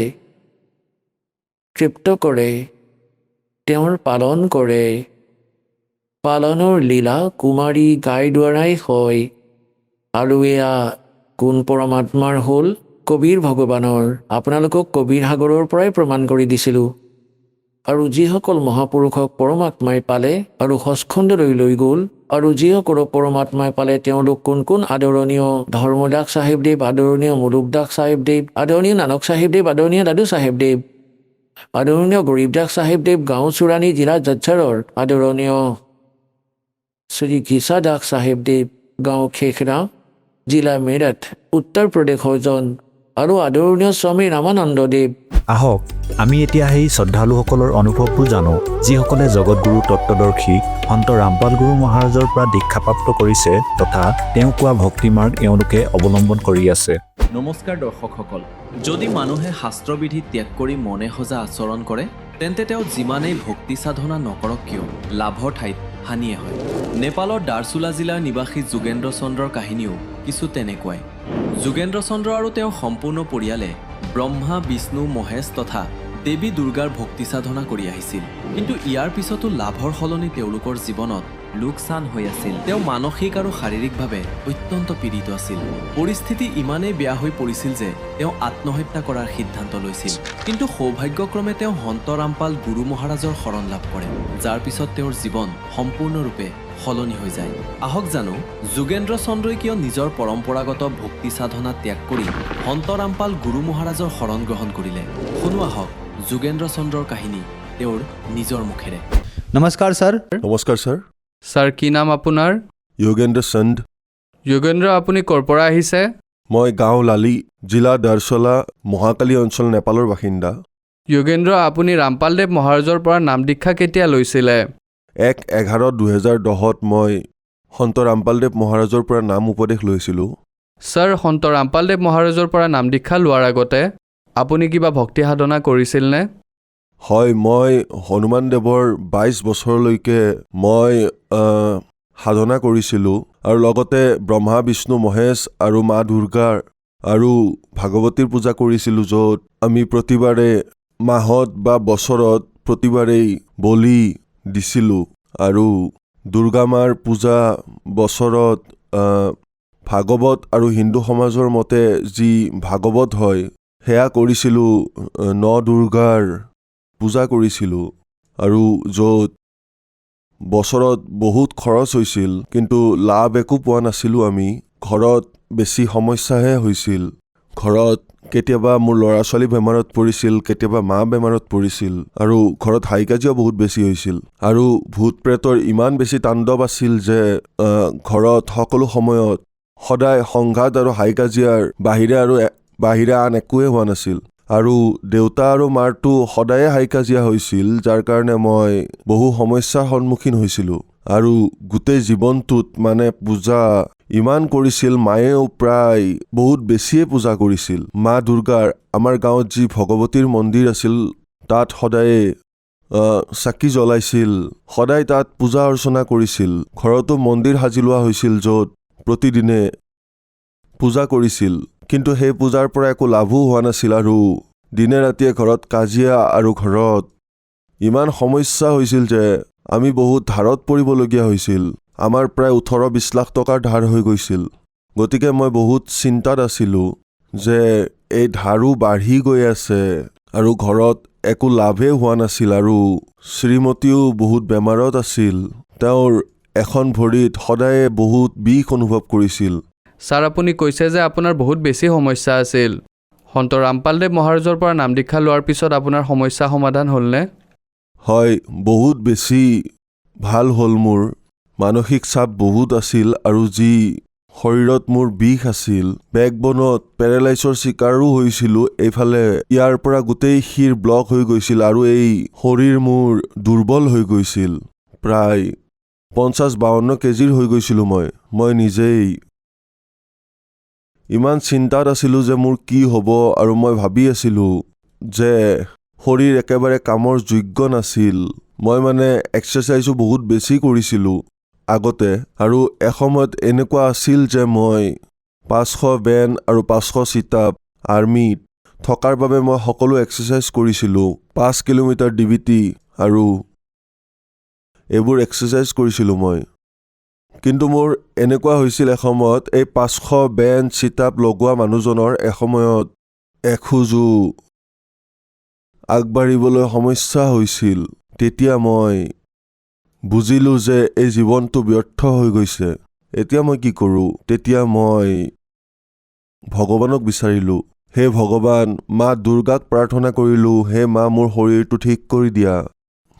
তৃপ্ত কৰে, তেওঁৰ পালন কৰে। পালনৰ লীলা কুমাৰী গাইৰ দ্বাৰাই হয়। আৰু এয়া কোন পৰমাত্মাৰ হ'ল? কবিৰ ভগৱানৰ। আপোনালোকক কবিৰ সাগৰৰ পৰাই প্ৰমাণ কৰি দিছিলোঁ। আৰু যিসকল মহাপুৰুষক পৰমাত্মাই পালে আৰু সচখণ্ডলৈ লৈ গ'ল, আৰু যিসকলক পৰমাত্মাই পালে তেওঁলোক কোন কোন? আদৰণীয় ধৰ্মদাস চাহেবদেৱ, আদৰণীয় মুৰুকদাস চাহেবদেৱ, আদৰণীয় নানক চাহেবদেৱ, আদৰণীয় দাদু চাহেবদেৱ, আদৰণীয় গৰীবদাস চাহেবদেৱ, গাঁও চুৰাণী, জিলা জজ্জাৰৰ, আদৰণীয় শ্ৰী ঘিছা দাস চাহেবদেৱ, গাঁও খেখৰা, জিলা মেৰঠ, উত্তৰ প্ৰদেশৰ জন, আৰু আদৰণীয় স্বামী ৰামানন্দদেৱ। আহক আমি এতিয়া সেই শ্ৰদ্ধালুসকলৰ অনুভৱবোৰ জানো, যিসকলে জগতগুৰু তত্ত্বদৰ্শী সন্ত ৰামপাল গুৰু মহাৰাজৰ পৰা দীক্ষাপ্ৰাপ্ত কৰিছে তথা তেওঁ কোৱা ভক্তিমাৰ্গ এওঁলোকে অৱলম্বন কৰি আছে। নমস্কাৰ দৰ্শকসকল। যদি মানুহে শাস্ত্ৰবিধি ত্যাগ কৰি মনে সজা আচৰণ কৰে, তেন্তে তেওঁ যিমানেই ভক্তি সাধনা নকৰক কিয় লাভৰ ঠাইত হানিয়ে হয়। নেপালৰ দাৰ্চুলা জিলাৰ নিবাসী যোগেন্দ্ৰ চন্দ্ৰৰ কাহিনীও কিছু তেনেকুৱাই। যোগেন্দ্ৰ চন্দ্ৰ আৰু তেওঁৰ সম্পূৰ্ণ পৰিয়ালে ব্ৰহ্মা, বিষ্ণু, মহেশ তথা দেৱী দুৰ্গাৰ ভক্তি সাধনা কৰি আহিছিল। কিন্তু ইয়াৰ পিছতো লাভৰ সলনি তেওঁলোকৰ জীৱনত লোকচান হৈ আছিল। তেওঁ মানসিক আৰু শাৰীৰিকভাৱে অত্যন্ত পীড়িত আছিল। পৰিস্থিতি ইমানেই বেয়া হৈ পৰিছিল যে তেওঁ আত্মহত্যা কৰাৰ সিদ্ধান্ত লৈছিল। কিন্তু সৌভাগ্যক্ৰমে তেওঁ সন্ত ৰামপাল গুৰু মহাৰাজৰ শৰণ লাভ কৰে, যাৰ পিছত তেওঁৰ জীৱন সম্পূৰ্ণৰূপে সলনি হৈ যায়। আহক জানো যোগেন্দ্ৰ চন্দ্ৰই কিয় নিজৰ পৰম্পৰাগত ভক্তি সাধনা ত্যাগ কৰি সন্ত ৰামপাল গুৰু মহাৰাজৰ শৰণ গ্ৰহণ কৰিলে। শুনো আহক যোগেন্দ্ৰ চন্দ্ৰৰ কাহিনী তেওঁৰ নিজৰ মুখেৰে। নমস্কাৰ ছাৰ। নমস্কাৰ ছাৰ। ছাৰ, কি নাম আপোনাৰ? যোগেন্দ্ৰ চন্দ। যোগেন্দ্ৰ, আপুনি ক'ৰ পৰা আহিছে? মই গাঁও লালি, জিলা দাৰ্চলা, মহাকালী অঞ্চল, নেপালৰ বাসিন্দা। যোগেন্দ্ৰ, আপুনি ৰামপালদেৱ মহাৰাজৰ পৰা নাম দীক্ষা কেতিয়া লৈছিলে? 1/11/2010 মই সন্ত ৰামপালদেৱ মহাৰাজৰ পৰা নাম উপদেশ লৈছিলোঁ। ছাৰ, সন্ত ৰামপালদেৱ মহাৰাজৰ পৰা নাম দীক্ষা লোৱাৰ আগতে আপুনি কিবা ভক্তি সাধনা কৰিছিলনে? হয়, মই হনুমান দেৱৰ 22 বছৰলৈকে মই সাধনা কৰিছিলোঁ আৰু লগতে ব্ৰহ্মা, বিষ্ণু, মহেশ আৰু মা দুৰ্গাৰ আৰু ভাগৱতীৰ পূজা কৰিছিলোঁ, য'ত আমি প্ৰতিবাৰে মাহত বা বছৰত প্ৰতিবাৰেই বলি দিছিলোঁ। আৰু দুৰ্গা মাৰ পূজা বছৰত ভাগৱত আৰু হিন্দু সমাজৰ মতে যি ভাগৱত হয় সেয়া কৰিছিলোঁ, ন দুৰ্গাৰ পূজা কৰিছিলোঁ। আৰু য'ত বছৰত বহুত খৰচ হৈছিল কিন্তু লাভ একো পোৱা নাছিলোঁ আমি। ঘৰত বেছি সমস্যাহে হৈছিল। ঘৰত কেতিয়াবা মোৰ ল'ৰা ছোৱালী বেমাৰত পৰিছিল, কেতিয়াবা মা বেমাৰত পৰিছিল, আৰু ঘৰত হাই কাজিয়া বহুত বেছি হৈছিল। আৰু ভূত প্ৰেতৰ ইমান বেছি তাণ্ডৱ আছিল যে ঘৰত সকলো সময়ত সদায় সংঘাত আৰু হাই কাজিয়াৰ বাহিৰে আন একোৱে হোৱা নাছিল। আৰু দেউতা আৰু মাৰতো সদায়ে হাই কাজিয়া হৈছিল, যাৰ কাৰণে মই বহু সমস্যাৰ সন্মুখীন হৈছিলোঁ। আৰু গোটেই জীৱনটোত মানে পূজা ইমান কৰিছিল, মায়েও প্ৰায় বহুত বেছিয়ে পূজা কৰিছিল। মা দুৰ্গাৰ আমাৰ গাঁৱত যি ভগৱতীৰ মন্দিৰ আছিল তাত সদায়ে চাকি জ্বলাইছিল, সদায় তাত পূজা অৰ্চনা কৰিছিল। ঘৰতো মন্দিৰ সাজি লোৱা হৈছিল য'ত প্ৰতিদিনে পূজা কৰিছিল। কিন্তু সেই পূজাৰ পৰা একো লাভো হোৱা নাছিল আৰু দিনে ৰাতিয়ে ঘৰত কাজিয়া আৰু ঘৰত ইমান সমস্যা হৈছিল যে আমি বহুত ধাৰত পৰিবলগীয়া হৈছিল। আমাৰ প্ৰায় 18-20 লাখ টকাৰ ধাৰ হৈ গৈছিল। গতিকে মই বহুত চিন্তাত আছিলোঁ যে এই ধাৰো বাঢ়ি গৈ আছে আৰু ঘৰত একো লাভেই হোৱা নাছিল। আৰু শ্ৰীমতীও বহুত বেমাৰত আছিল। তেওঁৰ এখন ভৰিত সদায়ে বহুত বিষ অনুভৱ কৰিছিল। ছাৰ, আপুনি কৈছে যে আপোনাৰ বহুত বেছি সমস্যা আছিল। সন্ত ৰামপালদেৱ মহাৰাজৰ পৰা নাম দীক্ষা লোৱাৰ পিছত আপোনাৰ সমস্যা সমাধান হ'লনে? হয়, বহুত বেছি ভাল হ'ল। মোৰ মানসিক চাপ বহুত আছিল আৰু যি শৰীৰত মোৰ বিষ আছিল, বেকবনত পেৰালাইছৰ চিকাৰো হৈছিলোঁ। এইফালে ইয়াৰ পৰা গোটেই শিৰ ব্লক হৈ গৈছিল আৰু এই শৰীৰ মোৰ দুৰ্বল হৈ গৈছিল। প্ৰায় 50-52 কেজিৰ হৈ গৈছিলোঁ মই নিজেই। ইমান চিন্তাত আছিলোঁ যে মোৰ কি হ'ব, আৰু মই ভাবি আছিলোঁ যে শৰীৰ একেবাৰে কামৰ যোগ্য নাছিল। মই মানে এক্সাৰচাইজো বহুত বেছি কৰিছিলোঁ আগতে, আৰু এসময়ত এনেকুৱা আছিল যে মই 500 বেন আৰু 500 চিট-আপ আৰ্মিত থকাৰ বাবে মই সকলো এক্সাৰচাইজ কৰিছিলোঁ। 5 কিলোমিটাৰ ডিবিটি আৰু এইবোৰ এক্সাৰচাইজ কৰিছিলোঁ মই। কিন্তু মোৰ এনেকুৱা হৈছিল এসময়ত এই 500 বেন চিট-আপ লগোৱা মানুহজনৰ এসময়ত এখোজো আগবাঢ়িবলৈ সমস্যা হৈছিল। তেতিয়া মই বুজিলোঁ যে এই জীৱনটো ব্যৰ্থ হৈ গৈছে। এতিয়া মই কি কৰোঁ? তেতিয়া মই ভগৱানক বিচাৰিলোঁ। হে ভগৱান, মা দুৰ্গাক প্ৰাৰ্থনা কৰিলোঁ, হে মা মোৰ শৰীৰটো ঠিক কৰি দিয়া।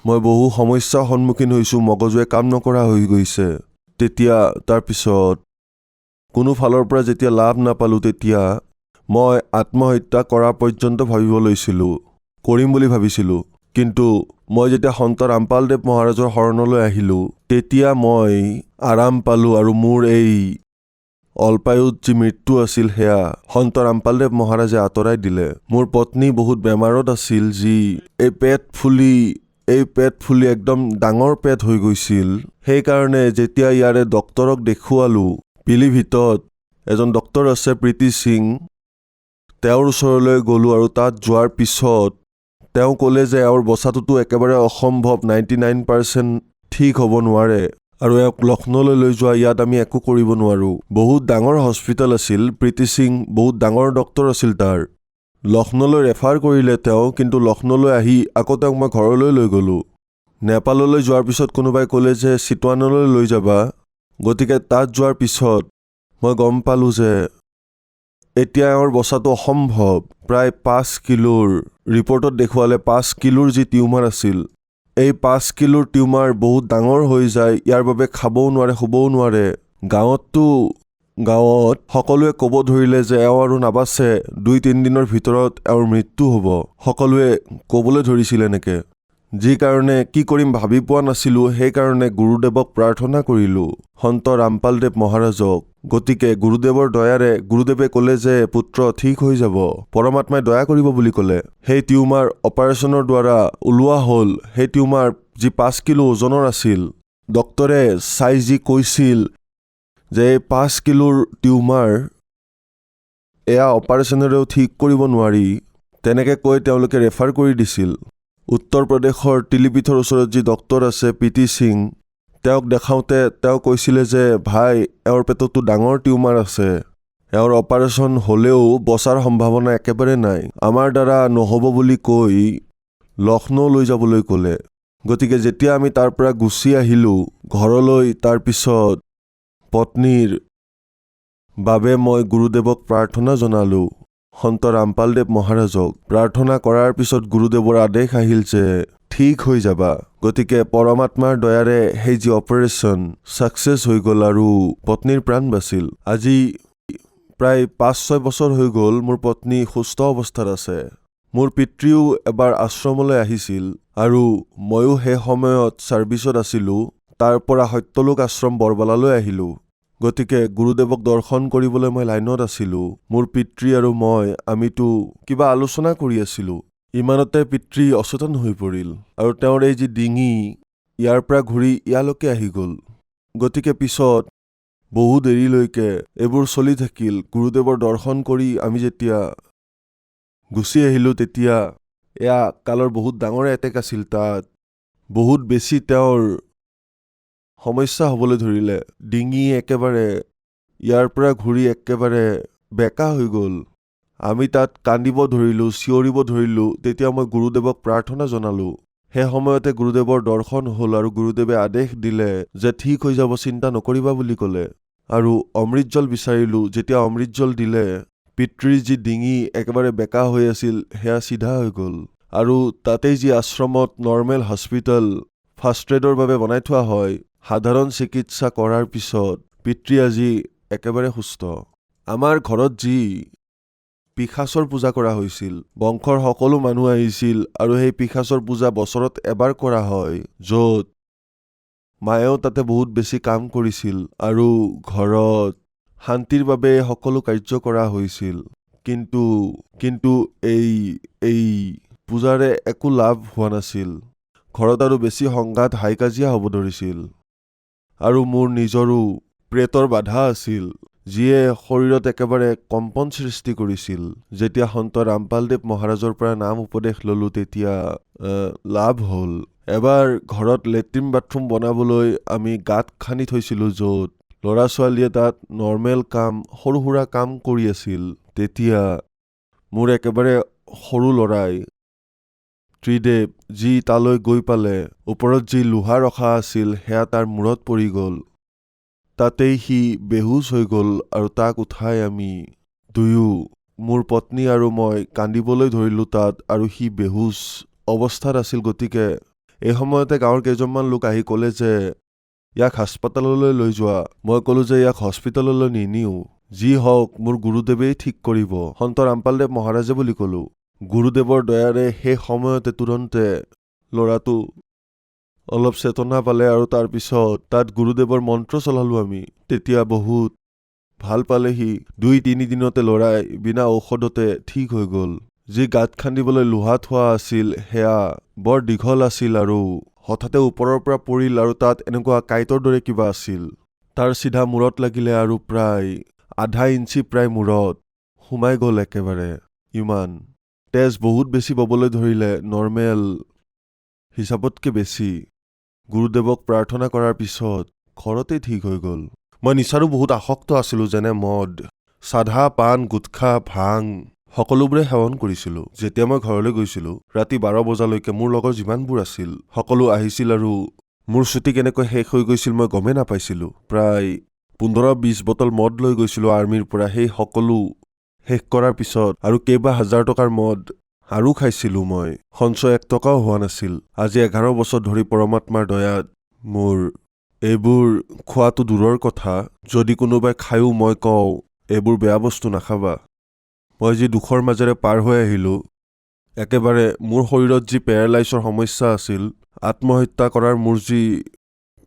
মই বহু সমস্যাৰ সন্মুখীন হৈছোঁ, মগজুৱে কাম নকৰা হৈ গৈছে। তেতিয়া তাৰপিছত কোনো ফালৰ পৰা যেতিয়া লাভ নাপালোঁ, তেতিয়া মই আত্মহত্যা কৰা পৰ্যন্ত ভাবিব লৈছিলোঁ, কৰিম বুলি ভাবিছিলোঁ। কিন্তু মই যেতিয়া সন্ত ৰামপালদেৱ মহাৰাজৰ শৰণলৈ আহিলোঁ, তেতিয়া মই আৰাম পালোঁ আৰু মোৰ এই অল্পায়ুত যি মৃত্যু আছিল সেয়া সন্ত ৰামপালদেৱ মহাৰাজে আঁতৰাই দিলে। মোৰ পত্নী বহুত বেমাৰত আছিল, যি এই পেট ফুলি একদম ডাঙৰ পেট হৈ গৈছিল। সেইকাৰণে যেতিয়া ইয়াৰে ডক্তৰক দেখুৱালোঁ, পিলিভিতত এজন ডক্তৰ আছে প্ৰীতি সিং, তেওঁৰ ওচৰলৈ গ'লোঁ আৰু তাত যোৱাৰ পিছত তেওঁ ক'লে যে এওঁৰ বচাটোতো একেবাৰে অসম্ভৱ, 99% ঠিক হ'ব নোৱাৰে আৰু এওঁক লক্ষ্ণৌলৈ লৈ যোৱা, ইয়াত আমি একো কৰিব নোৱাৰোঁ। বহুত ডাঙৰ হস্পিটেল আছিল, প্ৰীতি সিং বহুত ডাঙৰ ডক্তৰ আছিল তাৰ। লক্ষ্ণৌলৈ ৰেফাৰ কৰিলে তেওঁ, কিন্তু লক্ষ্ণৌলৈ আহি আকৌ তেওঁক মই ঘৰলৈ লৈ গ'লোঁ। নেপাললৈ যোৱাৰ পিছত কোনোবাই ক'লে যে চিটৱানলৈ লৈ যাবা। গতিকে তাত যোৱাৰ পিছত মই গম পালোঁ যে এতিয়া এওঁৰ বচাটো অসম্ভৱ। প্ৰায় 5 কিলোৰ ৰিপৰ্টত দেখুৱালে 5 কিলোৰ যি টিউমাৰ আছিল, এই 5 কিলোৰ টিউমাৰ বহুত ডাঙৰ হৈ যায়। ইয়াৰ বাবে খাবও নোৱাৰে, শুবও নোৱাৰে। গাঁৱত সকলোৱে ক'ব ধৰিলে যে এওঁ আৰু নাবাচে, 2-3 দিনৰ ভিতৰত এওঁৰ মৃত্যু হ'ব। সকলোৱে ক'বলৈ ধৰিছিল এনেকৈ, যি কাৰণে কি কৰিম ভাবি পোৱা নাছিলোঁ। সেইকাৰণে গুৰুদেৱক প্ৰাৰ্থনা কৰিলোঁ, সন্ত ৰামপালদেৱ মহাৰাজক। গতিকে গুৰুদেৱৰ দয়াৰে গুৰুদেৱে ক'লে যে পুত্ৰ ঠিক হৈ যাব, পৰমাত্মাই দয়া কৰিব বুলি ক'লে। সেই টিউমাৰ অপাৰেশ্যনৰ দ্বাৰা ওলোৱা হ'ল। সেই টিউমাৰ যি 5 কিলো ওজনৰ আছিল, ডক্তৰে চাই যি কৈছিল যে এই 5 কিলোৰ টিউমাৰ এয়া অপাৰেশ্যনেৰেও ঠিক কৰিব নোৱাৰি, তেনেকৈ কৈ তেওঁলোকে ৰেফাৰ কৰি দিছিল। উত্তৰ প্ৰদেশৰ তিলিপিঠৰ ওচৰত যি ডক্তৰ আছে প্ৰীতি সিং, তেওঁক দেখাওঁতে তেওঁ কৈছিলে যে ভাই, এওঁৰ পেটতো ডাঙৰ টিউমাৰ আছে, এওঁৰ অপাৰেশ্যন হ'লেও বচাৰ সম্ভাৱনা একেবাৰে নাই, আমাৰ দ্বাৰা নহ'ব বুলি কৈ লক্ষ্ণৌ লৈ যাবলৈ ক'লে। গতিকে যেতিয়া আমি তাৰ পৰা গুচি আহিলোঁ ঘৰলৈ, তাৰপিছত পত্নীৰ বাবে মই গুৰুদেৱক প্ৰাৰ্থনা জনালোঁ, সন্ত ৰামপালদেৱ মহাৰাজক। প্ৰাৰ্থনা কৰাৰ পিছত গুৰুদেৱৰ আদেশ আহিল যে ঠিক হৈ যাবা। গতিকে পৰমাত্মাৰ দয়াৰে সেই যি অপাৰেশ্যন ছাকচেছ হৈ গ'ল আৰু পত্নীৰ প্ৰাণ বাচিল। আজি প্ৰায় 5-6 বছৰ হৈ গ'ল মোৰ পত্নী সুস্থ অৱস্থাত আছে। মোৰ পিতৃও এবাৰ আশ্ৰমলৈ আহিছিল আৰু ময়ো সেই সময়ত ছাৰ্ভিচত আছিলোঁ। তাৰ পৰা সত্যলোক আশ্ৰম বৰবালালৈ আহিলোঁ। গতিকে গুৰুদেৱক দৰ্শন কৰিবলৈ মই লাইনত আছিলোঁ। মোৰ পিতৃ আৰু আমিতো কিবা আলোচনা কৰি আছিলোঁ। ইমানতে পিতৃ অচেতন হৈ পৰিল আৰু তেওঁৰ এই যি ডিঙি ইয়াৰ পৰা ঘূৰি ইয়ালৈকে আহি গ'ল। গতিকে পিছত বহু দেৰিলৈকে এইবোৰ চলি থাকিল। গুৰুদেৱৰ দৰ্শন কৰি আমি যেতিয়া গুচি আহিলোঁ, তেতিয়া এয়া কালৰ বহুত ডাঙৰ এটেক আছিল। তাত বহুত বেছি তেওঁৰ সমস্যা হ'বলৈ ধৰিলে। ডিঙি একেবাৰে ইয়াৰ পৰা ঘূৰি একেবাৰে বেকা হৈ গ'ল। আমি তাত কান্দিব ধৰিলোঁ, চিঞৰিব ধৰিলোঁ। তেতিয়া মই গুৰুদেৱক প্ৰাৰ্থনা জনালোঁ। সেই সময়তে গুৰুদেৱৰ দৰ্শন হ'ল আৰু গুৰুদেৱে আদেশ দিলে যে ঠিক হৈ যাব, চিন্তা নকৰিবা বুলি ক'লে। আৰু অমৃত জল বিচাৰিলোঁ। যেতিয়া অমৃত জল দিলে, পিতৃৰ যি ডিঙি একেবাৰে বেকা হৈ আছিল সেয়া চিধা হৈ গ'ল। আৰু তাতেই যি আশ্ৰমত নৰ্মেল হস্পিটেল ফাৰ্ষ্ট এডৰ বাবে বনাই থোৱা হয়, সাধাৰণ চিকিৎসা কৰাৰ পিছত পিতৃ আজি একেবাৰে সুস্থ। আমাৰ ঘৰত যি পিশাচৰ পূজা কৰা হৈছিল, বংশৰ সকলো মানুহ আহিছিল আৰু সেই পিশাচৰ পূজা বছৰত এবাৰ কৰা হয়, য'ত মায়েও তাতে বহুত বেছি কাম কৰিছিল আৰু ঘৰত শান্তিৰ বাবে সকলো কাৰ্য কৰা হৈছিল। কিন্তু এই পূজাৰে একো লাভ হোৱা নাছিল। ঘৰত আৰু বেছি সংঘাত হাই কাজিয়া হ'ব ধৰিছিল। আৰু মোৰ নিজৰো প্ৰেতৰ বাধা আছিল, যিয়ে শৰীৰত একেবাৰে কম্পন সৃষ্টি কৰিছিল। যেতিয়া সন্ত ৰামপালদেৱ মহাৰাজৰ পৰা নাম উপদেশ ল'লোঁ তেতিয়া লাভ হ'ল। এবাৰ ঘৰত লেট্ৰিন বাথৰুম বনাবলৈ আমি গাঁত খান্দি থৈছিলোঁ, য'ত ল'ৰা ছোৱালীয়ে তাত নৰ্মেল কাম, সৰু সুৰা কাম কৰি আছিল। তেতিয়া মোৰ একেবাৰে সৰু ল'ৰাই ত্ৰিদেৱ, যি তালৈ গৈ পালে, ওপৰত যি লোহা ৰখা আছিল সেয়া তাৰ মূৰত পৰি গ'ল। তাতেই সি বেহুচ হৈ গ'ল আৰু তাক উঠাই আমি দুয়ো, মোৰ পত্নী আৰু মই কান্দিবলৈ ধৰিলোঁ তাত, আৰু সি বেহুচ অৱস্থাত আছিল। গতিকে এই সময়তে গাঁৱৰ কেইজনমান লোক আহি ক'লে যে ইয়াক হাস্পতাললৈ লৈ যোৱা। মই ক'লোঁ যে ইয়াক হস্পিতাললৈ নিনিওঁ, যি হওক মোৰ গুৰুদেৱেই ঠিক কৰিব, সন্ত ৰামপালদেৱ মহাৰাজে বুলি ক'লোঁ। গুৰুদেৱৰ দয়াৰে সেই সময়তে তুৰন্তে ল'ৰাটো অলপ চেতনা পালে আৰু তাৰপিছত তাত গুৰুদেৱৰ মন্ত্ৰ চলালোঁ আমি। তেতিয়া বহুত ভাল পালে সি। 2-3 দিনতে ল'ৰাই বিনা ঔষধতে ঠিক হৈ গ'ল। যি গাঁত খান্দিবলৈ লোহা থোৱা আছিল সেয়া বৰ দীঘল আছিল আৰু হঠাতে ওপৰৰ পৰা পৰিল আৰু তাত এনেকুৱা কাঁইটৰ দৰে কিবা আছিল। তাৰ চিধা মূৰত লাগিলে আৰু প্ৰায় আধা ইঞ্চি প্ৰায় মূৰত সোমাই গ'ল একেবাৰে। ইমান তেজ বহুত বেছি ববলৈ ধৰিলে, নৰ্মেল হিচাপতকৈ বেছি। গুৰুদেৱক প্ৰাৰ্থনা কৰাৰ পিছত ঘৰতেই ঠিক হৈ গ'ল। মই নিচাৰো বহুত আসক্ত আছিলোঁ, যেনে মদ, চাধা, পাণ, গুটখা, ভাং সকলোবোৰে সেৱন কৰিছিলোঁ। যেতিয়া মই ঘৰলৈ গৈছিলোঁ ৰাতি 12 বজালৈকে মোৰ লগৰ যিমানবোৰ আছিল সকলো আহিছিল আৰু মোৰ ছুটি কেনেকৈ শেষ হৈ গৈছিল মই গমেই নাপাইছিলোঁ। প্ৰায় 15-20 বটল মদ লৈ গৈছিলোঁ আৰ্মিৰ পৰা। সেই সকলো শেষ কৰাৰ পিছত আৰু কেইবা হাজাৰ টকাৰ মদ আৰু খাইছিলোঁ মই। সঞ্চয় 1 টকাও হোৱা নাছিল। আজি 11 বছৰ ধৰি পৰমাত্মাৰ দয়াত মোৰ এইবোৰ খোৱাটো দূৰৰ কথা, যদি কোনোবাই খায়ো মই কওঁ এইবোৰ বেয়া বস্তু নাখাবা। মই যি দুখৰ মাজেৰে পাৰ হৈ আহিলোঁ, একেবাৰে মোৰ শৰীৰত যি পেৰালাইছৰ সমস্যা আছিল, আত্মহত্যা কৰাৰ মোৰ যি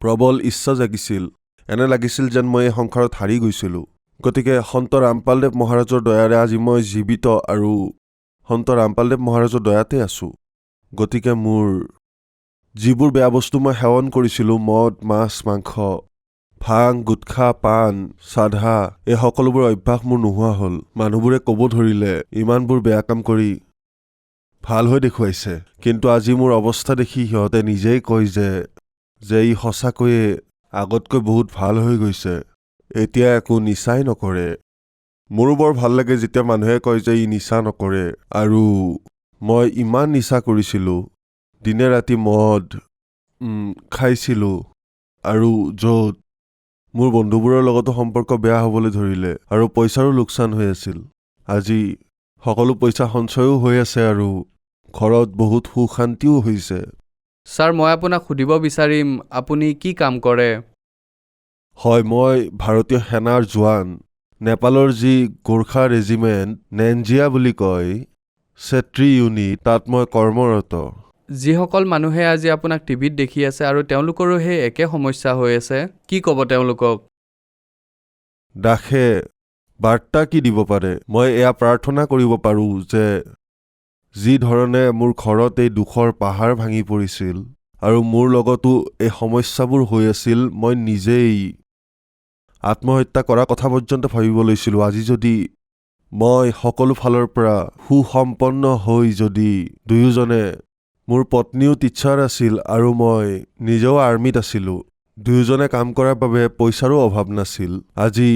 প্ৰবল ইচ্ছা জাগিছিল, এনে লাগিছিল যেন মই এই সংসাৰত হাৰি গৈছিলোঁ। গতিকে সন্ত ৰামপালদেৱ মহাৰাজৰ দয়াৰে আজি মই জীৱিত আৰু সন্ত ৰামপালদেৱ মহাৰাজৰ দয়াতে আছোঁ। গতিকে মোৰ যিবোৰ বেয়া বস্তু মই সেৱন কৰিছিলোঁ, মদ, মাছ, মাংস, ভাং, গুটখা, পাণ, চাধা, এই সকলোবোৰ অভ্যাস মোৰ নোহোৱা হ'ল। মানুহবোৰে ক'ব ধৰিলে ইমানবোৰ বেয়া কাম কৰি ভাল হৈ দেখুৱাইছে, কিন্তু আজি মোৰ অৱস্থা দেখি সিহঁতে নিজেই কয় যে ই সঁচাকৈয়ে আগতকৈ বহুত ভাল হৈ গৈছে, এতিয়া একো নিচাই নকৰে। মোৰো বৰ ভাল লাগে যেতিয়া মানুহে কয় যে ই নিচা নকৰে। আৰু মই ইমান নিচা কৰিছিলোঁ, দিনে ৰাতি মদ খাইছিলোঁ, আৰু য'ত মোৰ বন্ধুবোৰৰ লগতো সম্পৰ্ক বেয়া হ'বলৈ ধৰিলে আৰু পইচাৰো লোকচান হৈ আছিল। আজি সকলো পইচা সঞ্চয়ো হৈ আছে আৰু ঘৰত বহুত সুখ শান্তিও হৈছে। ছাৰ, মই আপোনাক সুধিব বিচাৰিম, আপুনি কি কাম কৰে? হয়, মই ভাৰতীয় সেনাৰ জোৱান। নেপালৰ যি গোৰ্খা ৰেজিমেণ্ট, নেঞ্জিয়া বুলি কয়, চেত্ৰী ইউনিট, তাত মই কৰ্মৰত। যিসকল মানুহে আজি আপোনাক টিভিত দেখি আছে আৰু তেওঁলোকৰো সেই একে সমস্যা হৈ আছে, কি ক'ব তেওঁলোকক? দাসে বাৰ্তা কি দিব পাৰে? মই এয়া প্ৰাৰ্থনা কৰিব পাৰোঁ যে যি ধৰণে মোৰ ঘৰত এই দুখৰ পাহাৰ ভাঙি পৰিছিল আৰু মোৰ লগতো এই সমস্যাবোৰ হৈ আছিল, মই নিজেই আত্মহত্যা কৰা কথা পৰ্যন্ত ভাবিব লৈছিলোঁ। আজি যদি মই সকলো ফালৰ পৰা সুসম্পন্ন হৈ যদি দুয়োজনে, মোৰ পত্নীও টিচাৰ আছিল আৰু মই নিজেও আৰ্মিত আছিলোঁ, দুয়োজনে কাম কৰাৰ বাবে পইচাৰো অভাৱ নাছিল। আজি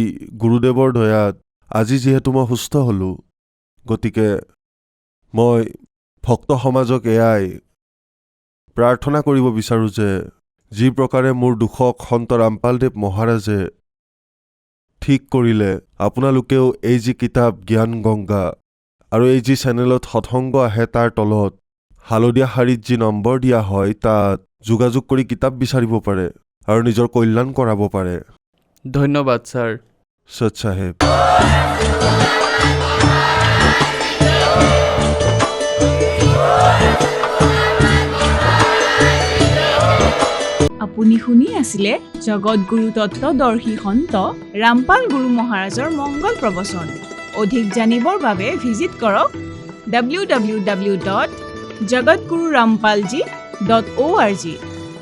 গুৰুদেৱৰ দয়াত আজি যিহেতু মই সুস্থ হ'লোঁ, গতিকে মই ভক্ত সমাজক এয়াই প্ৰাৰ্থনা কৰিব বিচাৰোঁ যে যি প্ৰকাৰে মোৰ দুখক সন্ত ৰামপালদেৱ মহাৰাজে ঠিক কৰিলে, আপোনালোকেও এই যি কিতাপ জ্ঞান গংগা আৰু এই যি চেনেলত সৎসংগ আহে তাৰ তলত হালধীয়া শাৰীত যি নম্বৰ দিয়া হয় তাত যোগাযোগ কৰি কিতাপ বিচাৰিব পাৰে আৰু নিজৰ কল্যাণ কৰাব পাৰে। ধন্যবাদ ছাৰ। সৎ চাহেব। আপুনি শুনি আছিলে জগতগুৰু তত্ত্বদৰ্শী সন্ত ৰামপাল গুৰু মহাৰাজৰ মংগল প্ৰবচন। অধিক জানিবৰ বাবে ভিজিট কৰক www.rampalguru.org জগতগুৰু rampalji.org।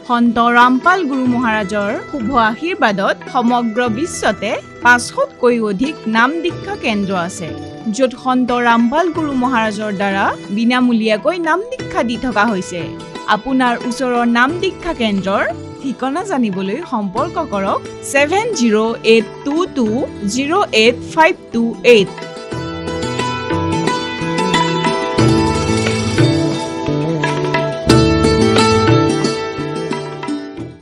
সন্ত ৰামপাল গুৰু মহাৰাজৰ শুভ আশীৰ্বাদত সমগ্ৰ বিশ্বতে 500তকৈ অধিক নাম দীক্ষা কেন্দ্ৰ আছে, য'ত সন্ত ৰামপাল গুৰু মহাৰাজৰ দ্বাৰা বিনামূলীয়াকৈ নাম দীক্ষা দি থকা হৈছে। আপোনাৰ ওচৰৰ নাম দীক্ষা কেন্দ্ৰৰ ঠিকনা জানিবলৈ সম্পৰ্ক কৰক 7082208528।